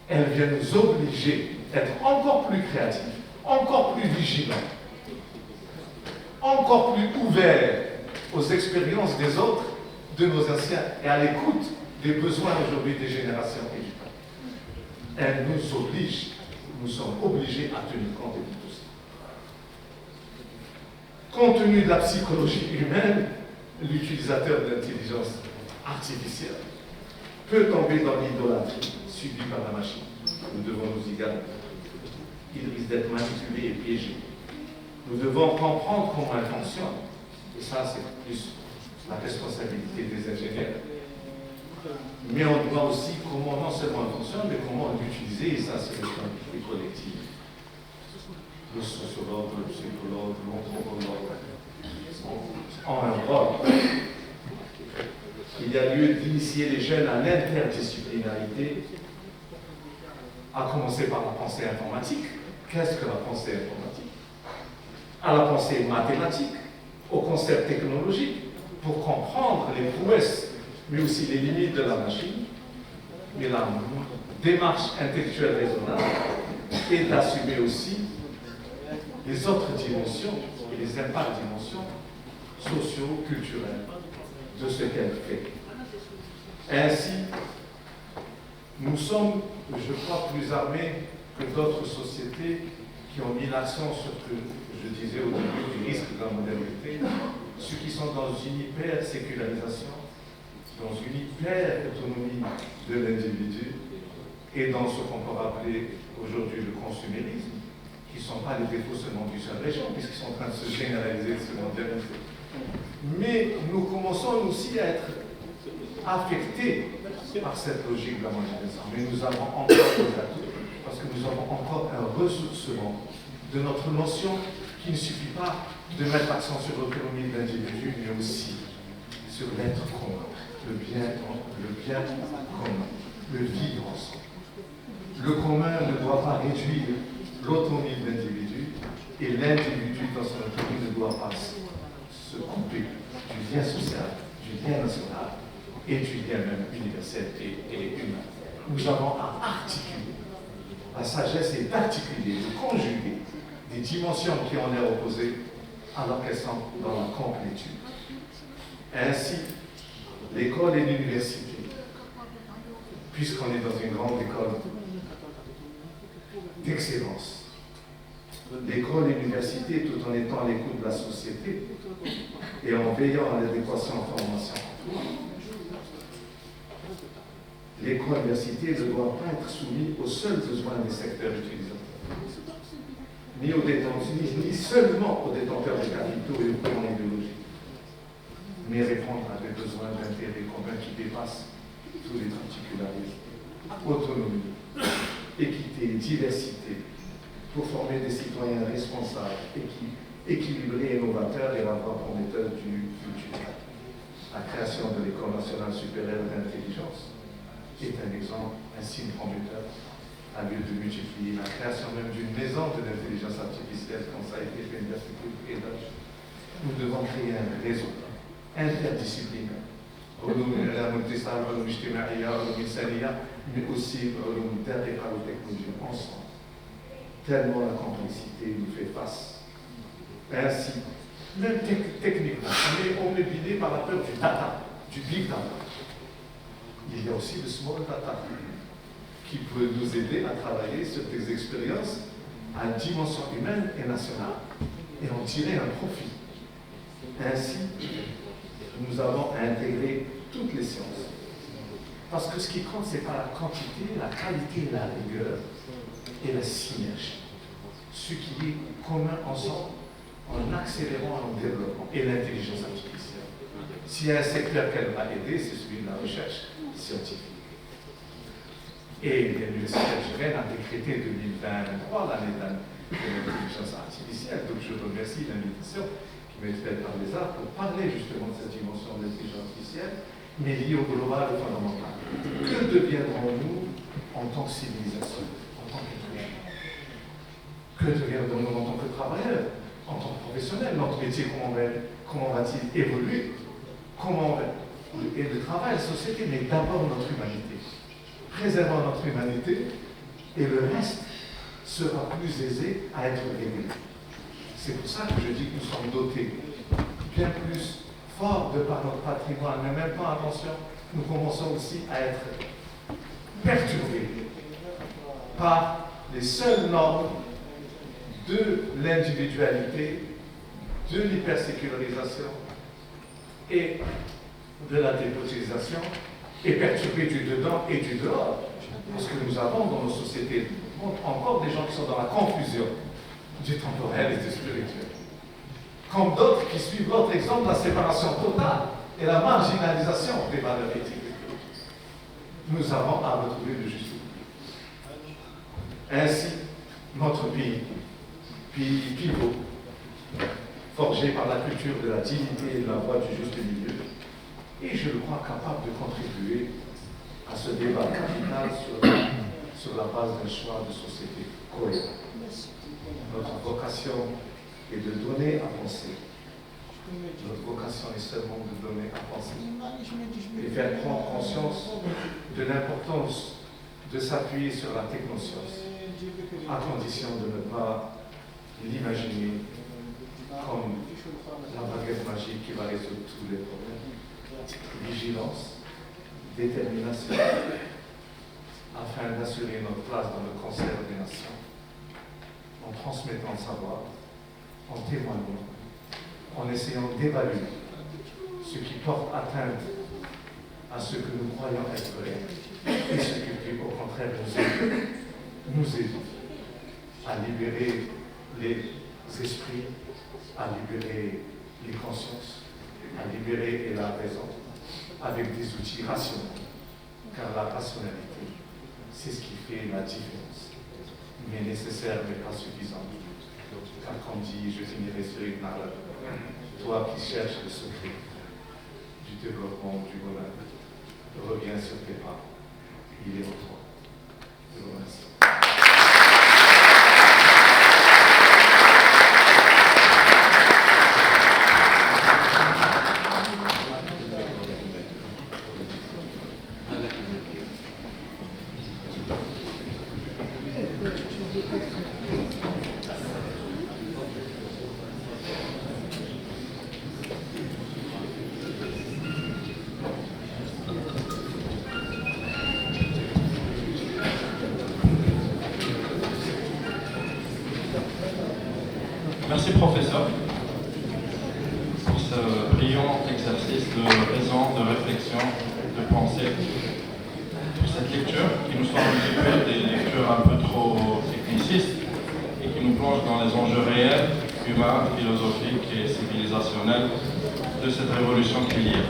Elle vient nous obliger à être encore plus créatifs, encore plus vigilants, encore plus ouverts aux expériences des autres, de nos anciens, et à l'écoute des besoins aujourd'hui des générations et du temps. Elle nous oblige, nous sommes obligés à tenir compte de tout ça. Compte tenu de la psychologie humaine, l'utilisateur de l'intelligence artificielle peut tomber dans l'idolâtrie subie par la machine. Nous devons nous y garder. Il risque d'être manipulé et piégé. Nous devons comprendre comment elle fonctionne. Et ça, c'est plus la responsabilité des ingénieurs. Mais on doit aussi comment non seulement elle fonctionne, mais comment l'utiliser. Et ça, c'est le responsabilité collective. Le sociologue, le psychologue, l'anthropologue ont un rôle. Il y a lieu d'initier les jeunes à l'interdisciplinarité, à commencer par la pensée informatique. Qu'est-ce que la pensée informatique? À la pensée mathématique, au concept technologique, pour comprendre les prouesses, mais aussi les limites de la machine, mais la démarche intellectuelle raisonnable est d'assumer aussi les autres dimensions et les impacts dimensions socio-culturelles de ce qu'elle fait. Ainsi, nous sommes, je crois, plus armés que d'autres sociétés qui ont mis l'accent sur ce que je disais au début du risque de la modernité, ceux qui sont dans une hyper-sécularisation, dans une hyper-autonomie de l'individu et dans ce qu'on peut appeler aujourd'hui le consumérisme, qui ne sont pas les défauts seulement d'une seule région, puisqu'ils sont en train de se généraliser, de se mondialiser. Mais nous commençons aussi à être affectés par cette logique de la mondialisation. Mais nous avons encore des atouts, parce que nous avons encore un ressourcement de notre notion qui ne suffit pas de mettre l'accent sur l'autonomie de l'individu, mais aussi sur l'être commun, le bien commun, le vivre ensemble. Le commun ne doit pas réduire l'autonomie de l'individu, et l'individu dans son autonomie ne doit pas se couper du lien social, du lien national et du lien même universel et humain. Nous avons à articuler. La sagesse est d'articuler, de conjuguer des dimensions qui ont l'air opposées alors qu'elles sont dans la complétude. Ainsi, l'école et l'université, puisqu'on est dans une grande école d'excellence, l'école et l'université, tout en étant à l'écoute de la société et en veillant à l'adéquation en formation, l'école et l'université ne doivent pas être soumises aux seuls besoins des secteurs utilisateurs, ni seulement aux détenteurs de capitaux et aux courants idéologiques, mais répondre à des besoins d'intérêt commun qui dépassent tous les particularismes. Autonomie, équité, diversité, pour former des citoyens responsables, équilibrés et novateurs et la voie prometteuse du futur. La création de l'École nationale supérieure d'intelligence est un exemple, un signe prometteur, à lieu de multiplier la création même d'une maison de l'intelligence artificielle, comme ça a été fait à l'Université de Grenoble. Nous devons créer un réseau interdisciplinaire, mais aussi ensemble, tellement la complexité nous fait face. Ainsi, même techniquement, on est guidé par la peur du data, du big data. Il y a aussi le small data qui peut nous aider à travailler sur des expériences à dimension humaine et nationale et en tirer un profit. Ainsi, nous avons intégré toutes les sciences. Parce que ce qui compte, ce n'est pas la quantité, la qualité, la rigueur et la synergie. Ce qui est commun ensemble en accélérant le développement et l'intelligence artificielle. S'il y a un secteur qu'elle va aider, c'est celui de la recherche scientifique. Et l'Université algérienne a décrété 2023 l'année de l'intelligence artificielle. Donc je remercie l'invitation qui m'a été faite par les arts pour parler justement de cette dimension de l'intelligence artificielle, mais liée au global, au fondamental. Que deviendrons-nous en tant que civilisation, en tant qu'être humain? Que deviendrons-nous en tant que travailleurs, en tant que professionnels? Notre métier, comment va-t-il évoluer? Et le travail, la société, mais d'abord notre humanité. Préservons notre humanité et le reste sera plus aisé à être réglé. C'est pour ça que je dis que nous sommes dotés bien plus forts de par notre patrimoine, mais en même temps, attention, nous commençons aussi à être perturbés par les seules normes de l'individualité, de l'hypersécularisation et de la dépotisation, et perturbés du dedans et du dehors. Parce que nous avons dans nos sociétés encore des gens qui sont dans la confusion du temporel et du spirituel. Comme d'autres qui suivent l'autre exemple, la séparation totale et la marginalisation des valeurs éthiques. Nous avons à retrouver le juste milieu. Ainsi, notre pays pivot, forgé par la culture de la dignité et de la voie du juste milieu, et je le crois capable de contribuer à ce débat capital sur la base d'un choix de société cohérent. Notre vocation est de donner à penser Notre vocation est seulement de donner à penser et faire prendre conscience de l'importance de s'appuyer sur la technoscience, à condition de ne pas l'imaginer comme la baguette magique qui va résoudre tous les problèmes. Vigilance, détermination, afin d'assurer notre place dans le concert des nations, en transmettant le savoir, en témoignant, en essayant d'évaluer ce qui porte atteinte à ce que nous croyons être vrai et ce qui, au contraire, nous aide à libérer les esprits, à libérer les consciences, à libérer la raison avec des outils rationnels. Car la rationalité, c'est ce qui fait la différence, mais nécessaire mais pas suffisant. Car comme dit, je finirai sur une parole, toi qui cherches le secret du développement du bonheur, reviens sur tes pas, il est en toi. Je vous remercie. Merci professeur pour ce brillant exercice de raison, de réflexion, de pensée, pour cette lecture qui nous sort un petit peu des lectures un peu trop technicistes et qui nous plonge dans les enjeux réels, humains, philosophiques et civilisationnels de cette révolution qu'il y a.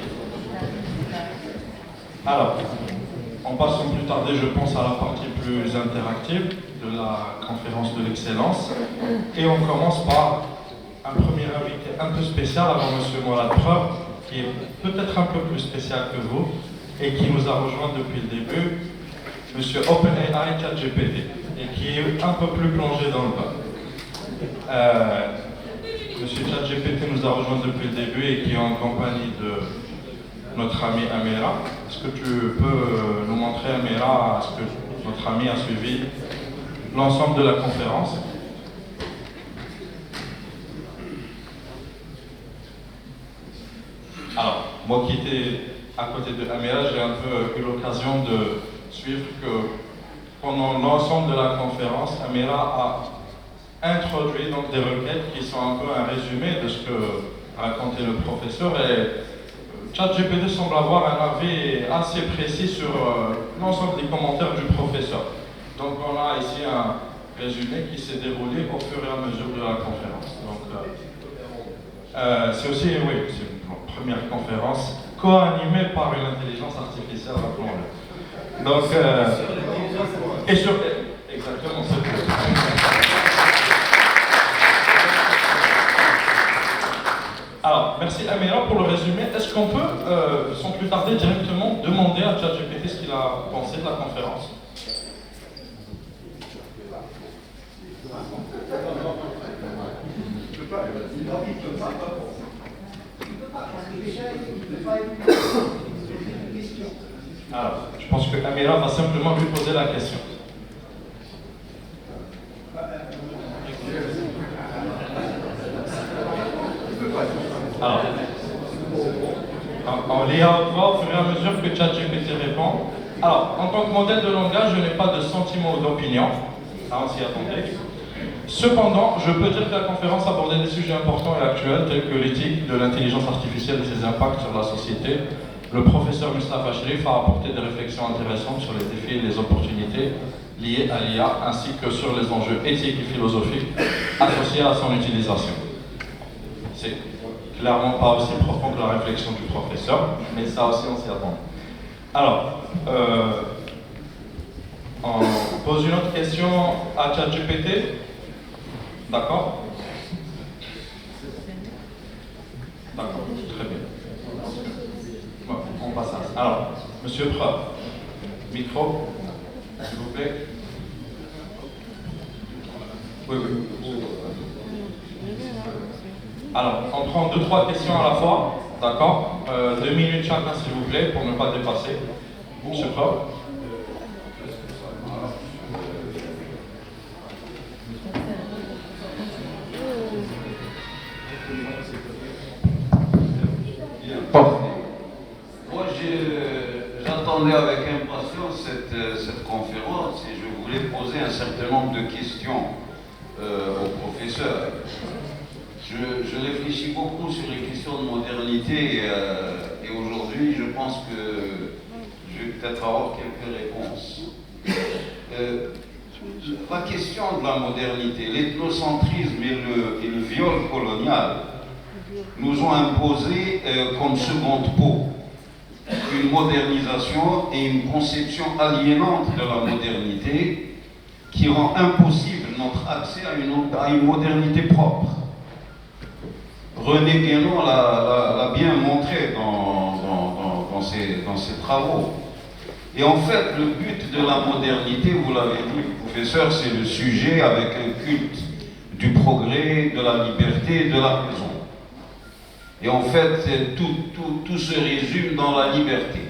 Alors, en passant plus tarder, je pense, à la partie plus interactive de la conférence de l'excellence. Et on commence par un premier invité un peu spécial avant M. Mourad Preuve, qui est peut-être un peu plus spécial que vous et qui nous a rejoint depuis le début, M. OpenAI ChatGPT, et qui est un peu plus plongé dans le bas. M. ChatGPT nous a rejoint depuis le début et qui est en compagnie de notre ami Amira. Est-ce que tu peux nous montrer, Amira, est-ce que notre ami a suivi l'ensemble de la conférence? Alors, moi qui étais à côté de Amira, j'ai un peu eu l'occasion de suivre que pendant l'ensemble de la conférence, Amira a introduit donc des requêtes qui sont un peu un résumé de ce que racontait le professeur, et ChatGPT semble avoir un avis assez précis sur l'ensemble des commentaires du professeur. Donc on a ici un résumé qui s'est déroulé au fur et à mesure de la conférence. Donc c'est aussi, oui, c'est une première conférence co-animée par une intelligence artificielle, rappelons-le. Donc, et sur... Exactement, c'est Alors, merci Amira pour le résumé. Est-ce qu'on peut, sans plus tarder, directement demander à ChatGPT ce qu'il a pensé de la conférence? Alors, je pense que Amira va simplement lui poser la question. Alors, on lit à haute voix au fur et à mesure que ChatGPT répond. Alors, en tant que modèle de langage, je n'ai pas de sentiment ou d'opinion. Ah, on s'y attendait. Cependant, je peux dire que la conférence abordait des sujets importants et actuels tels que l'éthique de l'intelligence artificielle et ses impacts sur la société. Le professeur Mustafa Cherif a apporté des réflexions intéressantes sur les défis et les opportunités liées à l'IA, ainsi que sur les enjeux éthiques et philosophiques associés à son utilisation. C'est clairement pas aussi profond que la réflexion du professeur, mais ça aussi on s'y attend. Alors, on pose une autre question à ChatGPT. D'accord? D'accord, très bien. Bon, on passe à ça. Alors, Monsieur Preuve, micro, s'il vous plaît. Oui, oui. Alors, on prend 2-3 questions à la fois, d'accord 2 minutes chacun, s'il vous plaît, pour ne pas dépasser. Monsieur Claude. Moi, j'attendais avec impatience cette conférence et je voulais poser un certain nombre de questions au professeur. Je réfléchis beaucoup sur les questions de modernité et aujourd'hui, je pense que je vais peut-être avoir quelques réponses. La question de la modernité, l'ethnocentrisme et le viol colonial nous ont imposé comme seconde peau une modernisation et une conception aliénante de la modernité qui rend impossible notre accès à une modernité propre. René Guénon l'a bien montré dans ses travaux. Et en fait, le but de la modernité, vous l'avez dit, professeur, c'est le sujet avec un culte du progrès, de la liberté, de la raison. Et en fait, tout se résume dans la liberté.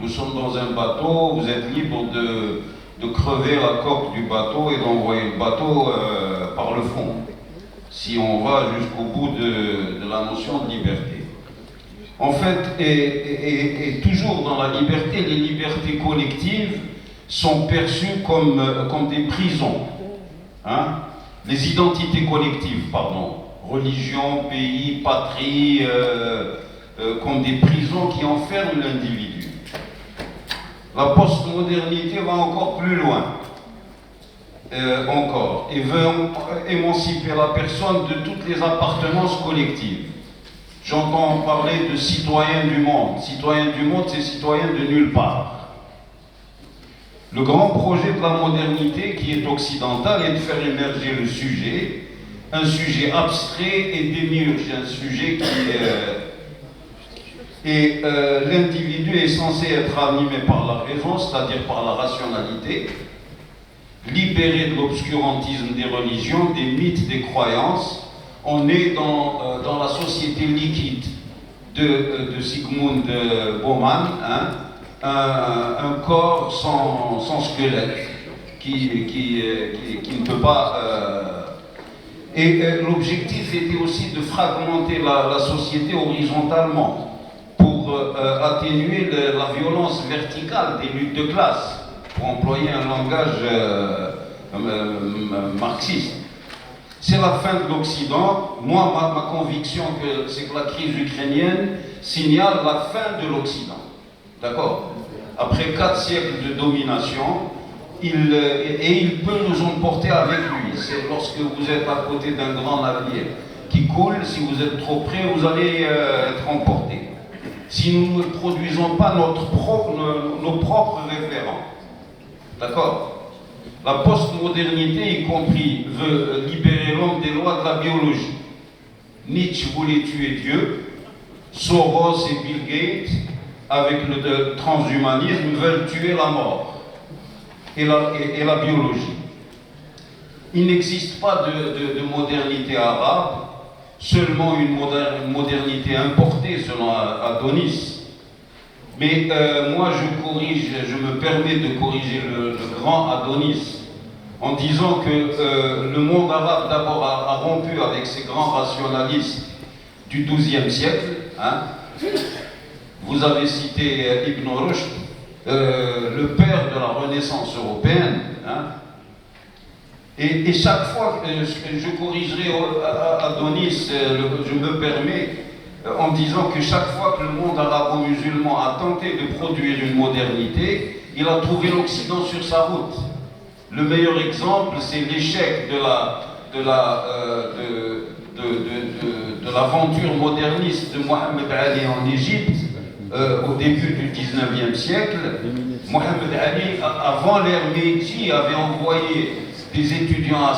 Nous sommes dans un bateau, vous êtes libre de crever la coque du bateau et d'envoyer le bateau par le fond, si on va jusqu'au bout de la notion de liberté. En fait, et toujours dans la liberté, les libertés collectives sont perçues comme des prisons. Hein? Les identités collectives, pardon. Religion, pays, patrie, comme des prisons qui enferment l'individu. La postmodernité va encore plus loin, et veut émanciper la personne de toutes les appartenances collectives. J'entends parler de citoyens du monde. Citoyens du monde, c'est citoyens de nulle part. Le grand projet de la modernité, qui est occidental, est de faire émerger le sujet, un sujet abstrait et démiurge, un sujet qui l'individu est censé être animé par la raison, c'est-à-dire par la rationalité, libéré de l'obscurantisme des religions, des mythes, des croyances. On est dans la société liquide de Sigmund Bauman, hein, un corps sans squelette qui ne peut pas... l'objectif était aussi de fragmenter la société horizontalement pour atténuer la violence verticale des luttes de classe, pour employer un langage marxiste. C'est la fin de l'Occident. Moi, ma conviction, c'est que la crise ukrainienne signale la fin de l'Occident. D'accord? Après 4 siècles de domination, il peut nous emporter avec lui. C'est lorsque vous êtes à côté d'un grand navire qui coule, si vous êtes trop près, vous allez être emporté. Si nous ne produisons pas nos propres référents. D'accord? La postmodernité, y compris, veut libérer l'homme des lois de la biologie. Nietzsche voulait tuer Dieu. Soros et Bill Gates, avec le transhumanisme, veulent tuer la mort et la biologie. Il n'existe pas de modernité arabe, seulement une modernité importée selon Adonis. Mais moi je me permets de corriger le grand Adonis en disant que le monde arabe d'abord a rompu avec ces grands rationalistes du XIIe siècle. Hein. Vous avez cité Ibn Rushd, le père de la Renaissance européenne. Hein. Et chaque fois que je corrigerai Adonis, je me permets, en disant que chaque fois que le monde arabo-musulman a tenté de produire une modernité, il a trouvé l'Occident sur sa route. Le meilleur exemple, c'est l'échec de l'aventure moderniste de Mohamed Ali en Égypte au début du 19e siècle. Mohamed Ali, avant l'ère Meiji, avait envoyé des étudiants à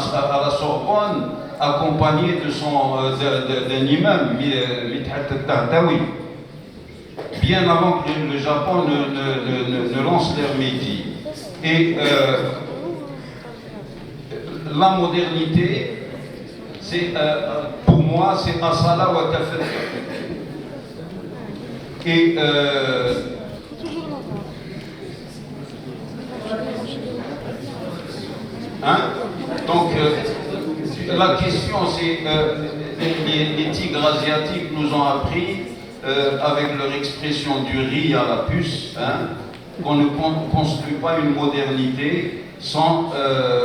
la Sorbonne accompagnés d'un imam, Midhat al-Tahtawi, bien avant que le Japon ne lance l'ère Meiji. Et la modernité, c'est pour moi moi, c'est Asala wa Tafadda. Et hein? Donc, la question, c'est les tigres asiatiques nous ont appris, avec leur expression du riz à la puce, hein, qu'on ne construit pas une modernité sans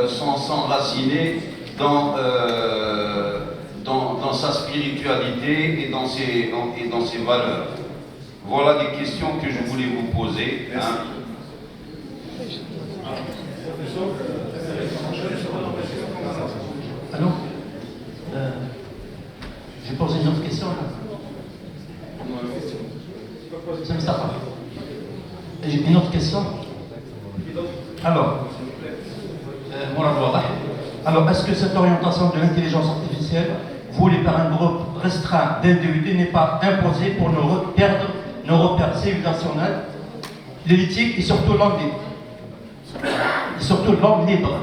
s'enraciner dans sa spiritualité et dans ses valeurs. Voilà des questions que je voulais vous poser. Hein. Allô, je pose une autre question là. C'est Mustafa. J'ai une autre question. Alors, alors, est-ce que cette orientation de l'intelligence artificielle, voulue par un groupe restreint d'individus, n'est pas imposée pour perdre nos repères civilisationnels, l'éthique et surtout l'homme libre? Et surtout l'homme libre.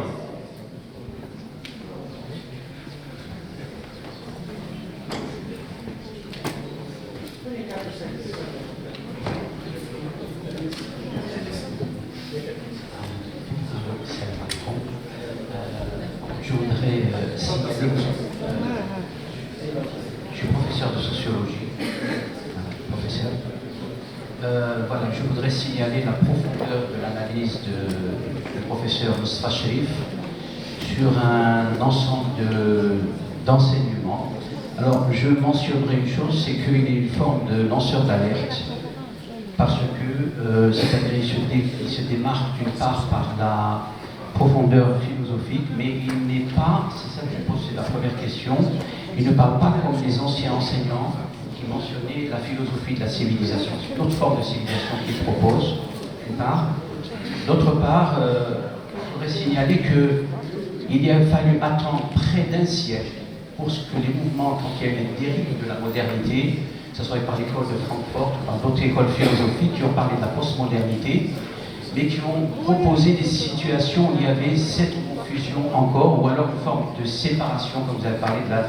Je voudrais signaler, je suis professeur de sociologie, professeur. Voilà, je voudrais signaler la profondeur de l'analyse du professeur Mustafa Cherif sur un ensemble d'enseignements. Alors, je mentionnerai une chose, c'est qu'il est une forme de lanceur d'alerte, parce que, c'est-à-dire, il se démarque d'une part par la profondeur philosophique, mais il n'est pas, c'est ça que je pose, c'est la première question, il ne parle pas comme les anciens enseignants qui mentionnaient la philosophie de la civilisation. C'est une autre forme de civilisation qu'il propose, d'une part. D'autre part, je voudrais signaler qu'il a fallu attendre près d'un siècle pour que les mouvements, quand il y a eu une dérive de la modernité, que ce soit par l'école de Francfort ou par d'autres écoles philosophiques qui ont parlé de la postmodernité, mais qui ont proposé des situations où il y avait cette confusion encore, ou alors une forme de séparation, comme vous avez parlé de la...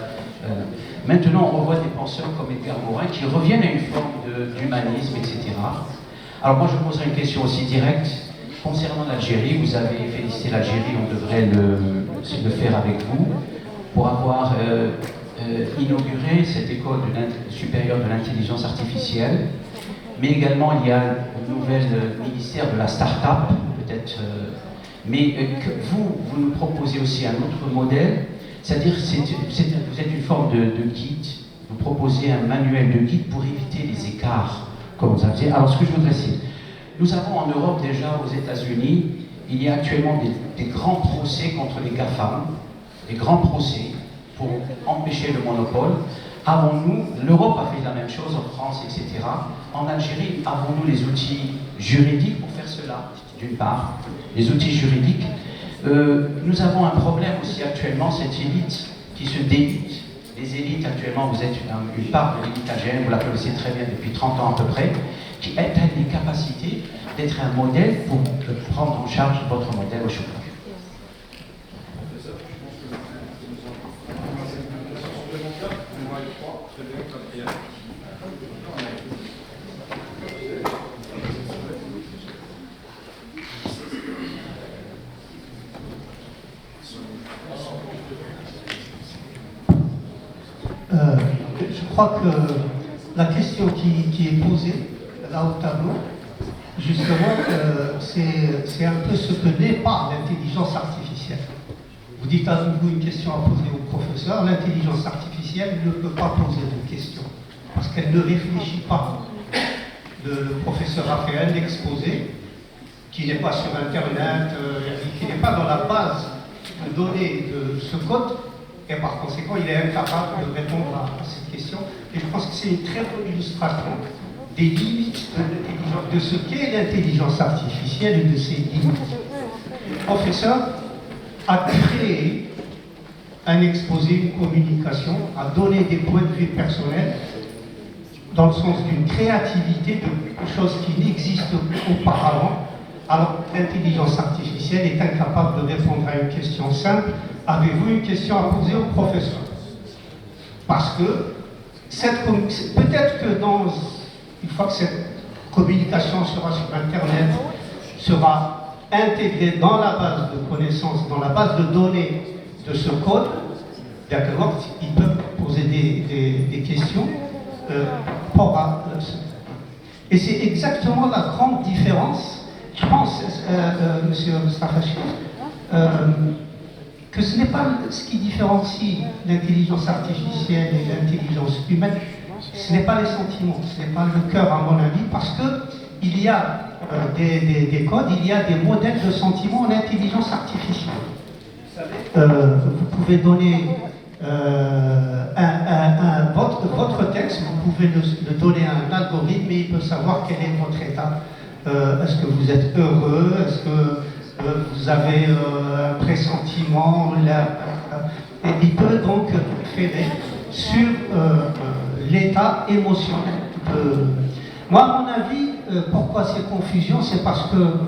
Maintenant, on voit des penseurs comme Edgar Morin qui reviennent à une forme d'humanisme, etc. Alors moi, je poserai une question aussi directe concernant l'Algérie. Vous avez félicité l'Algérie, on devrait le faire avec vous, pour avoir inauguré cette école supérieure de l'intelligence artificielle. Mais également, il y a le nouvel ministère de la start-up, peut-être. Mais vous nous proposez aussi un autre modèle, c'est-à-dire vous êtes une forme de guide, vous proposez un manuel de guide pour éviter les écarts, comme vous avez dit. Alors, ce que je voudrais dire, nous avons en Europe déjà, aux États-Unis, il y a actuellement des grands procès contre les GAFAM, des grands procès pour empêcher le monopole. Avons-nous, l'Europe a fait la même chose en France, etc. En Algérie, avons-nous les outils juridiques pour faire cela, d'une part, les outils juridiques. Nous avons un problème aussi actuellement, cette élite qui se délite. Les élites actuellement, vous êtes une part de l'élite algérienne, vous la connaissez très bien depuis 30 ans à peu près, qui a les capacités d'être un modèle pour prendre en charge votre modèle au chômage. Je crois que la question qui est posée là au tableau, justement, c'est un peu ce que n'est pas l'intelligence artificielle. Vous dites à nouveau une question à poser au professeur, l'intelligence artificielle ne peut pas poser de questions, parce qu'elle ne réfléchit pas. Le professeur a fait un exposé qui n'est pas sur Internet, qui n'est pas dans la base de données de ce code, et par conséquent, il est incapable de répondre à cette question. Et je pense que c'est une très bonne illustration des limites de ce qu'est l'intelligence artificielle et de ses limites. Le professeur a créé un exposé, une communication, a donné des points de vue personnels dans le sens d'une créativité, de choses qui n'existent auparavant, alors que l'intelligence artificielle est incapable de répondre à une question simple. Avez-vous une question à poser au professeur? Parce que peut-être que une fois que cette communication sera sur Internet, sera intégrée dans la base de connaissances, dans la base de données de ce code, d'accord, ils peuvent poser des questions et c'est exactement la grande différence, je pense, monsieur Mustafa Chérif, que ce n'est pas ce qui différencie l'intelligence artificielle et l'intelligence humaine, ce n'est pas les sentiments, ce n'est pas le cœur à mon avis, parce qu'il y a des codes, il y a des modèles de sentiments en intelligence artificielle. Vous pouvez donner votre texte, vous pouvez le donner à un algorithme et il peut savoir quel est votre état. Est-ce que vous êtes heureux? Est-ce que vous avez un pressentiment? Et il peut donc fédérer sur l'état émotionnel. Moi, à mon avis, pourquoi ces confusions? C'est parce que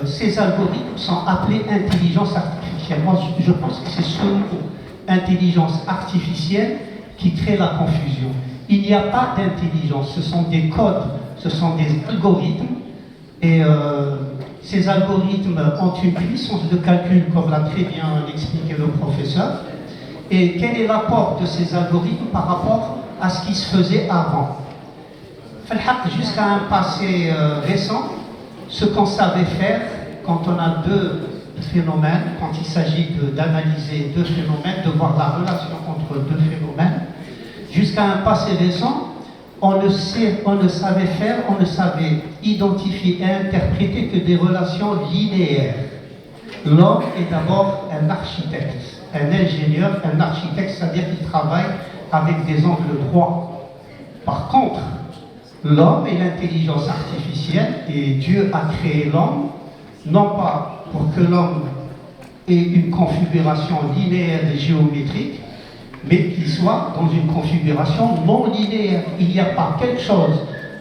ces algorithmes sont appelés intelligence artificielle. Moi, je pense que c'est ce mot, intelligence artificielle, qui crée la confusion. Il n'y a pas d'intelligence, ce sont des codes, ce sont des algorithmes, et ces algorithmes ont une puissance de calcul, comme l'a très bien expliqué le professeur. Et quel est l'apport de ces algorithmes par rapport à ce qui se faisait avant? Jusqu'à un passé récent, ce qu'on savait faire quand on a deux phénomènes, quand il s'agit d'analyser deux phénomènes, de voir la relation entre deux phénomènes, jusqu'à un passé récent, on ne savait faire, on ne savait identifier et interpréter que des relations linéaires. L'homme est d'abord un architecte, un ingénieur, un architecte, c'est-à-dire qu'il travaille avec des angles droits. Par contre, l'homme et l'intelligence artificielle, et Dieu a créé l'homme, non pas pour que l'homme ait une configuration linéaire et géométrique, mais qu'il soit dans une configuration non linéaire. Il n'y a pas quelque chose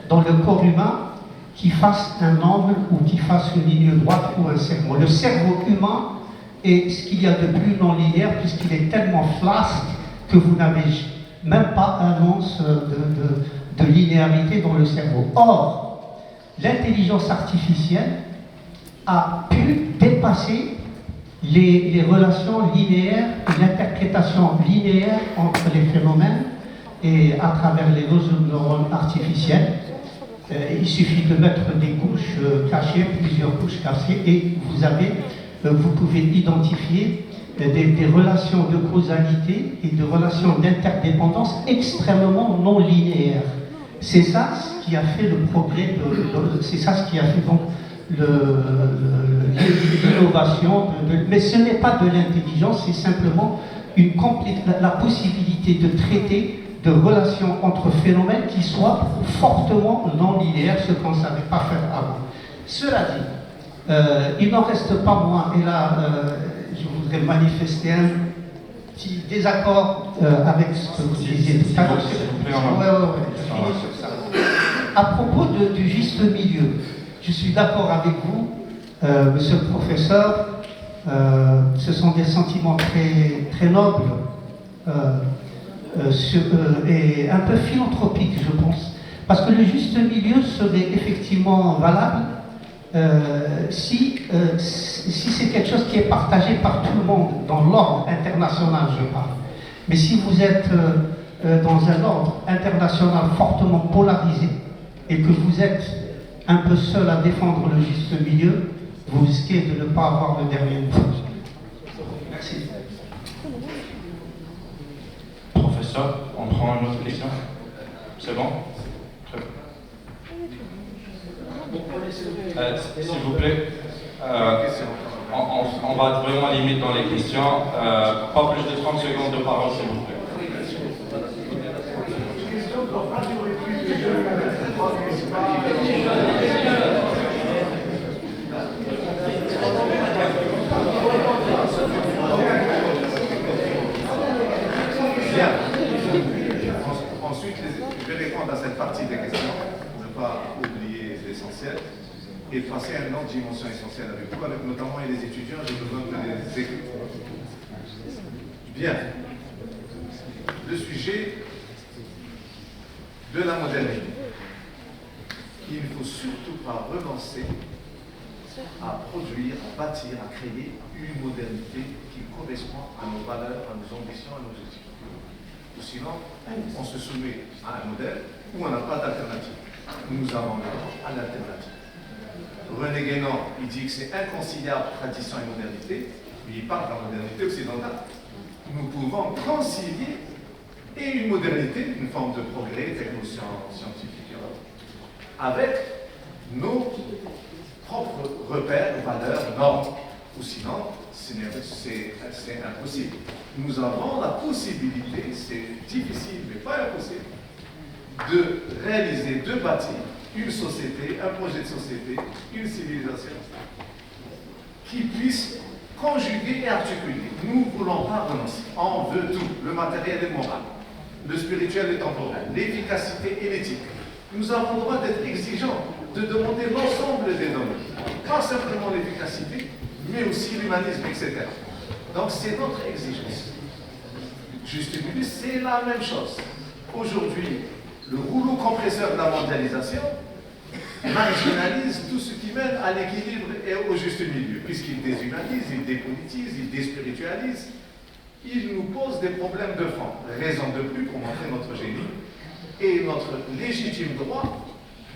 dans le corps humain qui fasse un angle ou qui fasse une ligne droite ou un segment. Le cerveau humain est ce qu'il y a de plus non linéaire puisqu'il est tellement flasque que vous n'avez même pas un once de linéarité dans le cerveau. Or, l'intelligence artificielle a pu dépasser les relations linéaires, l'interprétation linéaire entre les phénomènes et à travers les neurones artificiels. Il suffit de mettre des couches cachées, plusieurs couches cachées, et vous pouvez identifier des relations de causalité et de relations d'interdépendance extrêmement non linéaires. C'est ça ce qui a fait le progrès, c'est ça ce qui a fait donc l'innovation, mais ce n'est pas de l'intelligence, c'est simplement la possibilité de traiter de relations entre phénomènes qui soient fortement non linéaires, ce qu'on ne savait pas faire avant. Cela dit, il n'en reste pas moins, et là je voudrais manifester un petit désaccord avec ce que vous disiez tout à l'heure. Je finis sur ça. À propos du juste milieu, je suis d'accord avec vous, monsieur le professeur, ce sont des sentiments très, très nobles et un peu philanthropiques, je pense. Parce que le juste milieu serait effectivement valable si c'est quelque chose qui est partagé par tout le monde, dans l'ordre international, je parle. Mais si vous êtes dans un ordre international fortement polarisé et que vous êtes un peu seul à défendre le juste milieu, vous risquez de ne pas avoir le dernier mot. Merci. Professeur, on prend une autre question. C'est bon? Très bien. S'il vous plaît, on va être vraiment limite dans les questions. Pas plus de 30 secondes de parole, s'il vous plaît. Ensuite, je vais répondre à cette partie des questions, pour ne pas oublier l'essentiel, et passer à une autre dimension essentielle avec vous, avec notamment les étudiants, j'ai besoin de les écouter. Bien. le sujet de la modernité. Il ne faut surtout pas renoncer à produire, à bâtir, à créer une modernité qui correspond à nos valeurs, à nos ambitions, à nos objectifs. Ou sinon, on se soumet à un modèle où on n'a pas d'alternative. Nous avons le droit à l'alternative. René Guénon, il dit que c'est inconciliable tradition et modernité, mais il parle de la modernité occidentale. Nous pouvons concilier et une modernité, une forme de progrès techno-scientifique, avec nos propres repères, valeurs, normes, ou sinon, c'est impossible. Nous avons la possibilité, c'est difficile mais pas impossible, de réaliser, de bâtir une société, un projet de société, une civilisation qui puisse conjuguer et articuler. Nous ne voulons pas renoncer. On veut tout, le matériel et le moral, le spirituel et temporel, l'efficacité et l'éthique. Nous avons le droit d'être exigeants, de demander l'ensemble des domaines, pas simplement l'efficacité, mais aussi l'humanisme, etc. Donc c'est notre exigence. Juste milieu, c'est la même chose. Aujourd'hui, le rouleau compresseur de la mondialisation marginalise tout ce qui mène à l'équilibre et au juste milieu, puisqu'il déshumanise, il dépolitise, il déspiritualise, il nous pose des problèmes de fond. Raison de plus pour montrer notre génie et notre légitime droit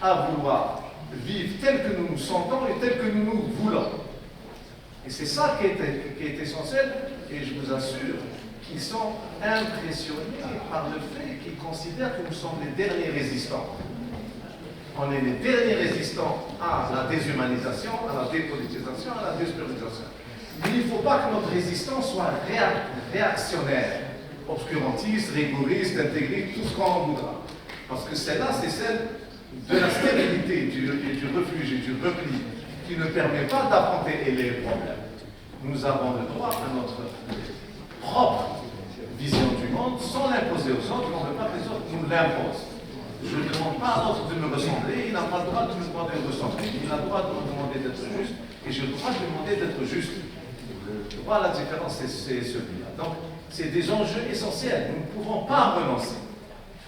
à vouloir vivre tel que nous nous sentons et tel que nous nous voulons. Et c'est ça qui est essentiel, et je vous assure qu'ils sont impressionnés par le fait qu'ils considèrent que nous sommes les derniers résistants. On est les derniers résistants à la déshumanisation, à la dépolitisation, à la déspiritualisation. Mais il ne faut pas que notre résistance soit réactionnaire, obscurantiste, rigoriste, intégriste, tout ce qu'on voudra. Parce que celle-là, c'est celle de la stérilité, du refuge et du repli, qui ne permet pas d'affronter les problèmes. Nous avons le droit à notre propre vision du monde sans l'imposer aux autres. On ne veut pas que les autres nous l'imposent. Je ne demande pas à l'autre de me ressembler, il n'a pas le droit de me demander de ressembler. Il a le droit de me demander d'être juste, et j'ai le droit de lui demander d'être juste. Voilà la différence, c'est celui-là. Donc, c'est des enjeux essentiels. Nous ne pouvons pas renoncer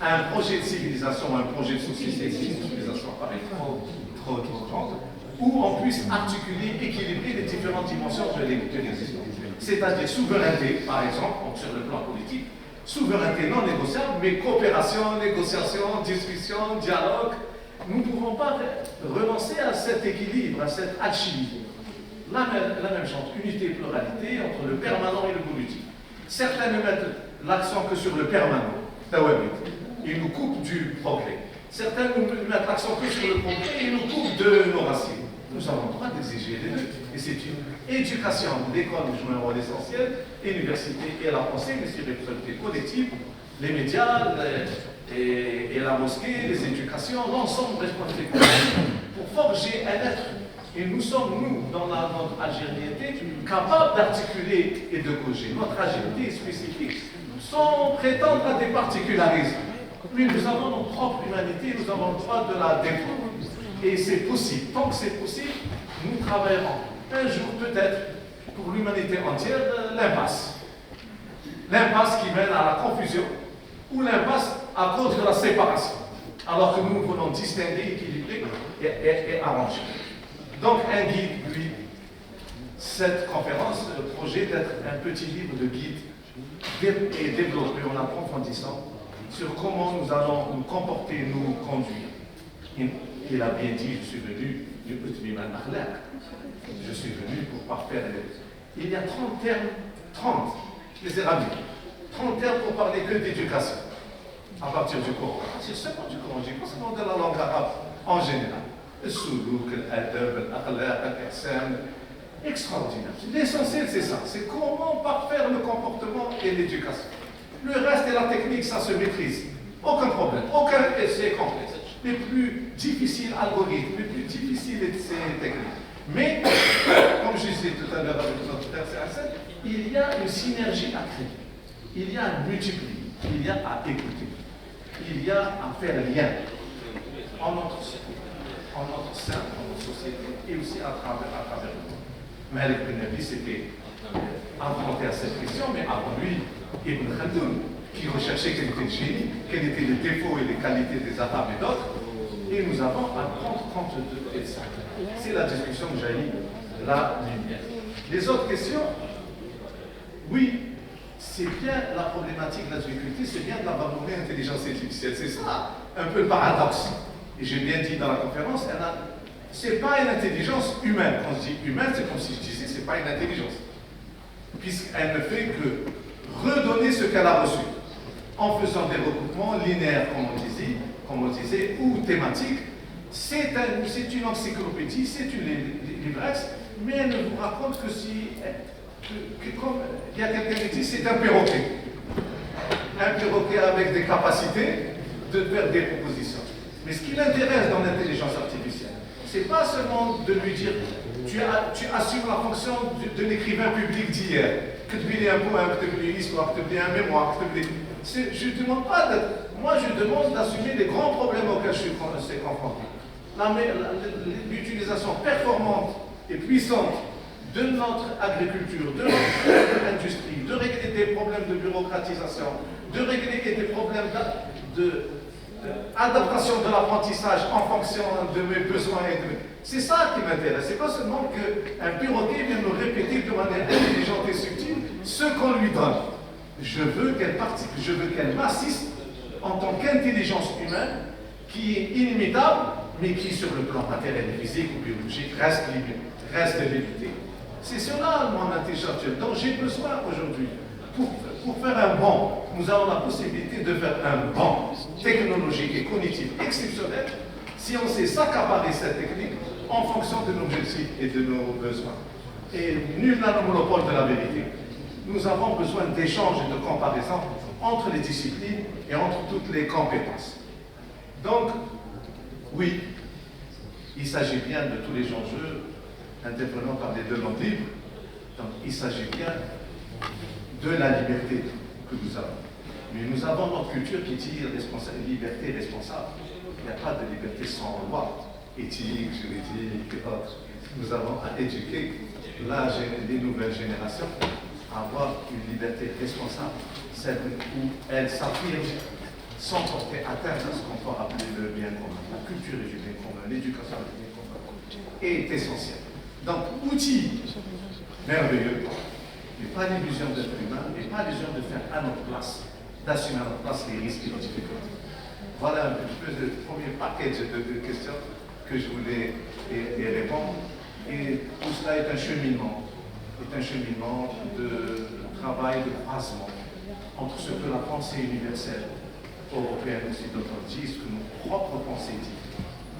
à un projet de civilisation, un projet de société, une civilisation paraît trop grande, où on puisse articuler, équilibrer les différentes dimensions de l'existence. C'est-à-dire souveraineté, par exemple, sur le plan politique, souveraineté non négociable, mais coopération, négociation, discussion, dialogue. Nous ne pouvons pas renoncer à cet équilibre, à cette alchimie. La même chose, unité et pluralité entre le permanent et le politique. Certains ne mettent l'accent que sur le permanent, ils nous coupent du progrès. Certains nous mettent l'accent que sur le progrès et nous coupent de nos racines. Nous avons le droit d'exiger les deux. Et c'est une éducation. L'école joue un rôle essentiel, l'université et la pensée, les spiritualités collectives, les médias et la mosquée, les éducations, l'ensemble des responsabilités pour forger un être. Et nous sommes, nous, dans notre algérienté, capables d'articuler et de causer. Notre algérienté est spécifique, sans prétendre à des particularismes. Mais nous avons notre propre humanité, nous avons le droit de la défendre. Et c'est possible. Tant que c'est possible, nous travaillerons un jour peut-être pour l'humanité entière l'impasse. L'impasse qui mène à la confusion ou l'impasse à cause de la séparation. Alors que nous voulons distinguer, équilibrer et arranger. Donc un guide, lui, cette conférence, le projet d'être un petit livre de guide et développé en approfondissant sur comment nous allons nous comporter, nous conduire. Il a bien dit, je suis venu du Utbim al-Akhlaq. Je suis venu pour parfaire les... Il y a 30 termes, 30, les Arabiques, 30 termes pour parler que d'éducation, à partir du Coran. C'est seulement du Coran, j'ai pas seulement de la langue arabe en général. Le soulouk, l'adab, l'akhlaq, l'ihsan, extraordinaire. L'essentiel, c'est ça, c'est comment parfaire le comportement et l'éducation. Le reste et la technique, ça se maîtrise. Aucun problème, aucun essai complexe. Les plus difficiles algorithmes, les plus difficiles essais techniques. Mais, comme je disais tout à l'heure avec notre frère Hassan, il y a une synergie à créer. Il y a à multiplier. Il y a à écouter. Il y a à faire lien en notre sein, dans notre société et aussi à travers le monde. Malik Ben Nabi s'était affronté à cette question, mais avant lui, Ibn Khaldoun, qui recherchait quel était le génie, quels étaient les défauts et les qualités des Arabes et d'autres, et nous avons à prendre compte de ça. C'est la discussion que jaillit la lumière. Les autres questions, oui, c'est bien la problématique de la difficulté, c'est bien d'abandonner l'intelligence artificielle. C'est ça, un peu le paradoxe. Et j'ai bien dit dans la conférence, c'est pas une intelligence humaine. Quand je dis humaine, c'est comme si je disais, c'est pas une intelligence. Puisqu'elle ne fait que redonner ce qu'elle a reçu. En faisant des recoupements linéaires, comme on disait, ou thématiques. C'est une encyclopédie, c'est une livresse, mais elle ne vous raconte que si, comme il y a quelqu'un qui dit, c'est un perroquet. Un perroquet avec des capacités de faire des propositions. Mais ce qui l'intéresse dans l'intelligence artificielle, c'est pas seulement de lui dire, tu assumes la fonction de l'écrivain public d'hier, que tu lis un poème, que tu lis une histoire, que tu lis un mémoire, que tu lis... Je ne demande pas moi je demande d'assumer les grands problèmes auxquels je suis confronté. L'utilisation performante et puissante de notre agriculture, de notre industrie, de régler des problèmes de bureaucratisation, de régler des problèmes d'adaptation de l'apprentissage en fonction de mes besoins. C'est ça qui m'intéresse. C'est pas seulement qu'un perroquet vienne me répéter de manière intelligente et subtile ce qu'on lui donne. Je veux qu'elle m'assiste en tant qu'intelligence humaine qui est inimitable, mais qui, sur le plan matériel, physique ou biologique, reste limitée. C'est cela, mon intelligence dont j'ai besoin aujourd'hui. Pour faire un bond, nous avons la possibilité de faire un bond technologique et cognitif exceptionnel si on sait s'accaparer cette technique en fonction de nos objectifs et de nos besoins. Et nul n'a le monopole de la vérité. Nous avons besoin d'échanges et de comparaisons entre les disciplines et entre toutes les compétences. Donc, oui, il s'agit bien de tous les enjeux intervenant par les deux langues libres. Donc, il s'agit bien de la liberté que nous avons. Mais nous avons notre culture qui dit liberté responsable. Il n'y a pas de liberté sans loi, éthique, juridique et autres. Nous avons à éduquer les nouvelles générations à avoir une liberté responsable, celle où elles s'affirment sans porter atteinte à ce qu'on peut appeler le bien commun. La culture est du bien commun, l'éducation est du bien commun est essentielle. Donc, outil merveilleux, mais pas l'illusion d'être humain, mais pas l'illusion de faire à notre place, d'assumer à notre place les risques et les difficultés. Voilà un petit peu le premier package de questions que je voulais y répondre. Et tout cela est un cheminement de travail, de croisement entre ce que la pensée universelle européenne occidentale dit, ce que nos propres pensées disent.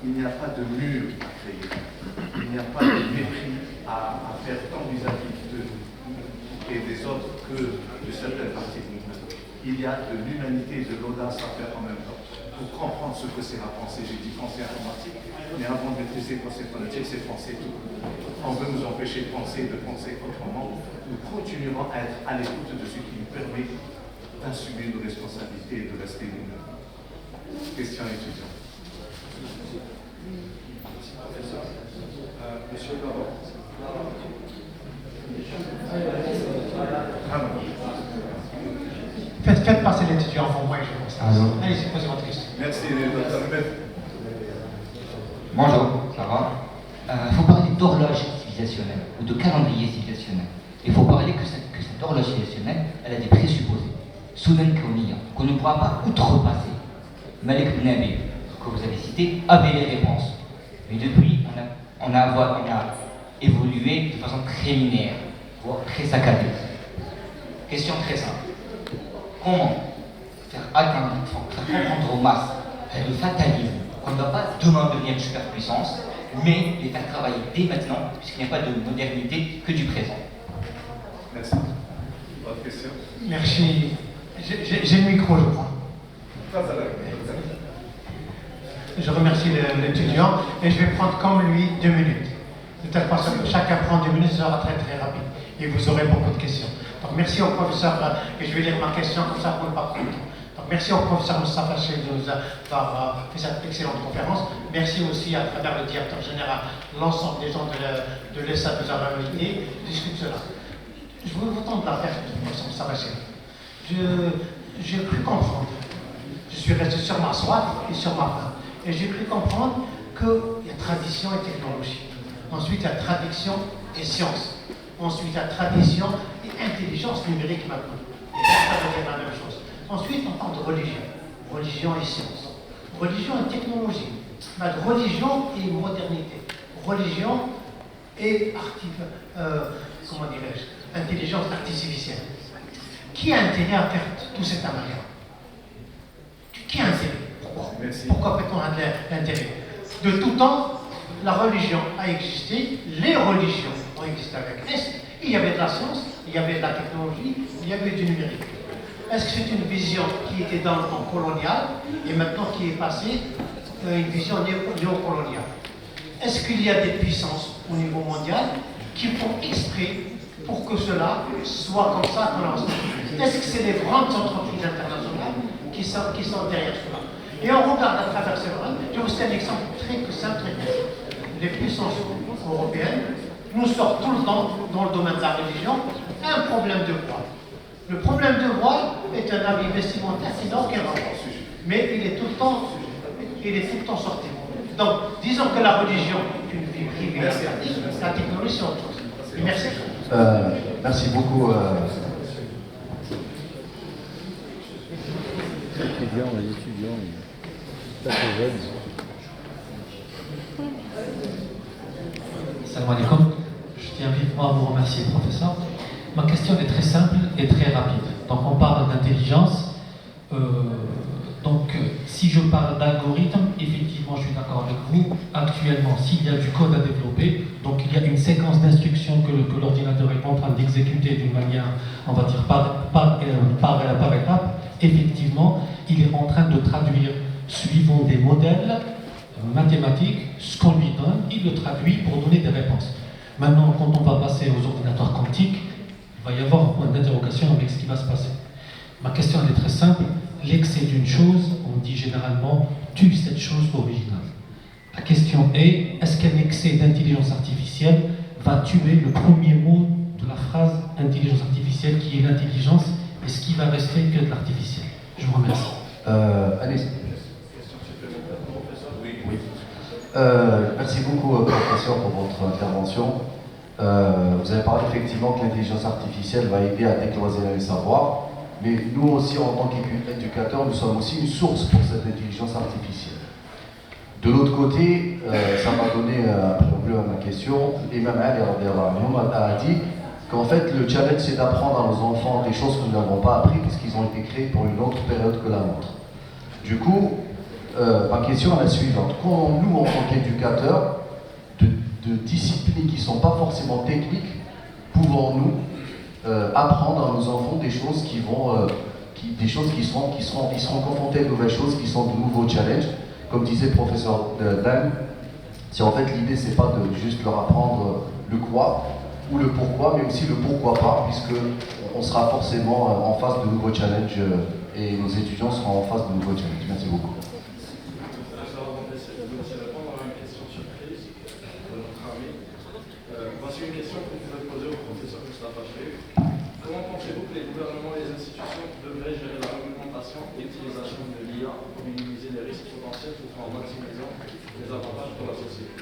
Il n'y a pas de mur à créer, il n'y a pas de mépris à faire tant vis-à-vis de nous et des autres que de certaines parties de nous-mêmes. Il y a de l'humanité et de l'audace à faire en même temps pour comprendre ce que c'est la pensée. J'ai dit pensée informatique, mais avant de maîtriser pensée phonétique, c'est pensée tout. On veut nous empêcher de penser autrement. Nous continuerons à être à l'écoute de ce qui nous permet d'assumer nos responsabilités et de rester nous-mêmes. Question étudiante. Monsieur Laurent. Faites passer l'étudiant avant moi et je constate. Allez-y, posez votre question. Merci, docteur Ahmed. Bonjour, ça va? Il faut parler d'horloge civilisationnelle ou de calendrier civilisationnel. Il faut parler que cette horloge civilisationnelle, elle a des présupposés. Soudain qu'on ne pourra pas outrepasser. Malik ibn Abi, que vous avez cité, avait les réponses. Mais depuis, on a évolué de façon très linéaire, voire très saccadée. Question très simple. Comment faire comprendre aux masses le fatalisme qu'on ne va pas demain devenir une superpuissance, mais les faire travailler dès maintenant, puisqu'il n'y a pas de modernité que du présent. Merci. Votre question? Merci. J'ai le micro, je crois. Je remercie l'étudiant et je vais prendre comme lui 2 minutes. De telle façon que chacun prend 2 minutes, ce sera très très rapide. Et vous aurez beaucoup de questions. Donc merci au professeur, et je vais lire ma question comme ça pour ne pas prendre. Donc merci au professeur Moustapha Chérif de nous avoir fait cette excellente conférence. Merci aussi à travers le directeur général, l'ensemble des gens de l'ESA de nous avoir invités. Discute cela. Je veux vous tendre la perche du professeur Moustapha Chérif. j'ai cru comprendre, je suis resté sur ma soif et sur ma faim, et j'ai cru comprendre qu'il y a tradition et technologie. Ensuite, il y a tradition et science. Ensuite, il y a tradition et intelligence numérique maintenant. Et ça veut dire la même chose. Ensuite, on parle de religion. Religion et science. Religion et technologie. Religion et modernité. Religion et comment dirais-je, intelligence artificielle. Qui a intérêt à faire tout cet amalgame? Qui a intérêt? Pourquoi fait-on l'intérêt? De tout temps, la religion a existé, les religions ont existé avec S. Il y avait de la science, il y avait de la technologie, il y avait du numérique. Est-ce que c'est une vision qui était dans le temps colonial et maintenant qui est passée une vision néocoloniale? Est-ce qu'il y a des puissances au niveau mondial qui font exprès pour que cela soit comme ça qu'on avance? Est-ce que c'est les grandes entreprises internationales qui sont derrière cela? Et on regarde à travers ces grandes, je vous cite un exemple très simple, très clair. Les puissances européennes nous sortent tout le temps, dans le domaine de la religion, un problème de voile. Le problème de voile est un habit vestimentaire qui n'a aucun rapport. Mais il est tout le temps sorti. Donc, disons que la religion est une vie privée, la technologie c'est autre chose. Et merci. Merci beaucoup. Les étudiants, pas très jeunes. Salam alaikum. Je tiens vivement à vous remercier, professeur. Ma question est très simple et très rapide. Donc, on parle d'intelligence. Si je parle d'algorithme, effectivement, je suis d'accord avec vous. Actuellement, s'il y a du code à développer, donc il y a une séquence d'instructions que l'ordinateur est en train d'exécuter d'une manière, on va dire, par étape, effectivement, il est en train de traduire, suivant des modèles mathématiques, ce qu'on lui donne, il le traduit pour donner des réponses. Maintenant, quand on va passer aux ordinateurs quantiques, il va y avoir un point d'interrogation avec ce qui va se passer. Ma question elle est très simple. L'excès d'une chose, on dit généralement, tue cette chose originale. La question est, est-ce qu'un excès d'intelligence artificielle va tuer le premier mot de la phrase intelligence artificielle qui est l'intelligence, et ce qui va rester que de l'artificiel? Je vous remercie. Allez. Oui. Merci beaucoup, professeur, pour votre intervention. Vous avez parlé effectivement que l'intelligence artificielle va aider à décloisonner les savoirs, mais nous aussi, en tant qu'éducateurs, nous sommes aussi une source pour cette intelligence artificielle. De l'autre côté, ça m'a donné un préambule à ma question, et même Ali a dit qu'en fait, le challenge, c'est d'apprendre à nos enfants des choses que nous n'avons pas appris, puisqu'ils ont été créés pour une autre période que la nôtre. Du coup, ma question est la suivante. Comment nous, en tant qu'éducateurs, de disciplines qui ne sont pas forcément techniques, pouvons-nous apprendre à nos enfants des choses qui seront confrontés à de nouvelles choses, qui sont de nouveaux challenges? Comme disait le professeur Dan, c'est en fait l'idée, c'est pas de juste leur apprendre le quoi ou le pourquoi, mais aussi le pourquoi pas, puisque on sera forcément en face de nouveaux challenges et nos étudiants seront en face de nouveaux challenges. Merci beaucoup. Voici une question que vous pouvez poser au professeur Moustapha Cherif. Comment pensez-vous que les gouvernements et les institutions devraient gérer la réglementation et l'utilisation de l'IA pour minimiser les risques potentiels tout en maximisant les avantages pour la société?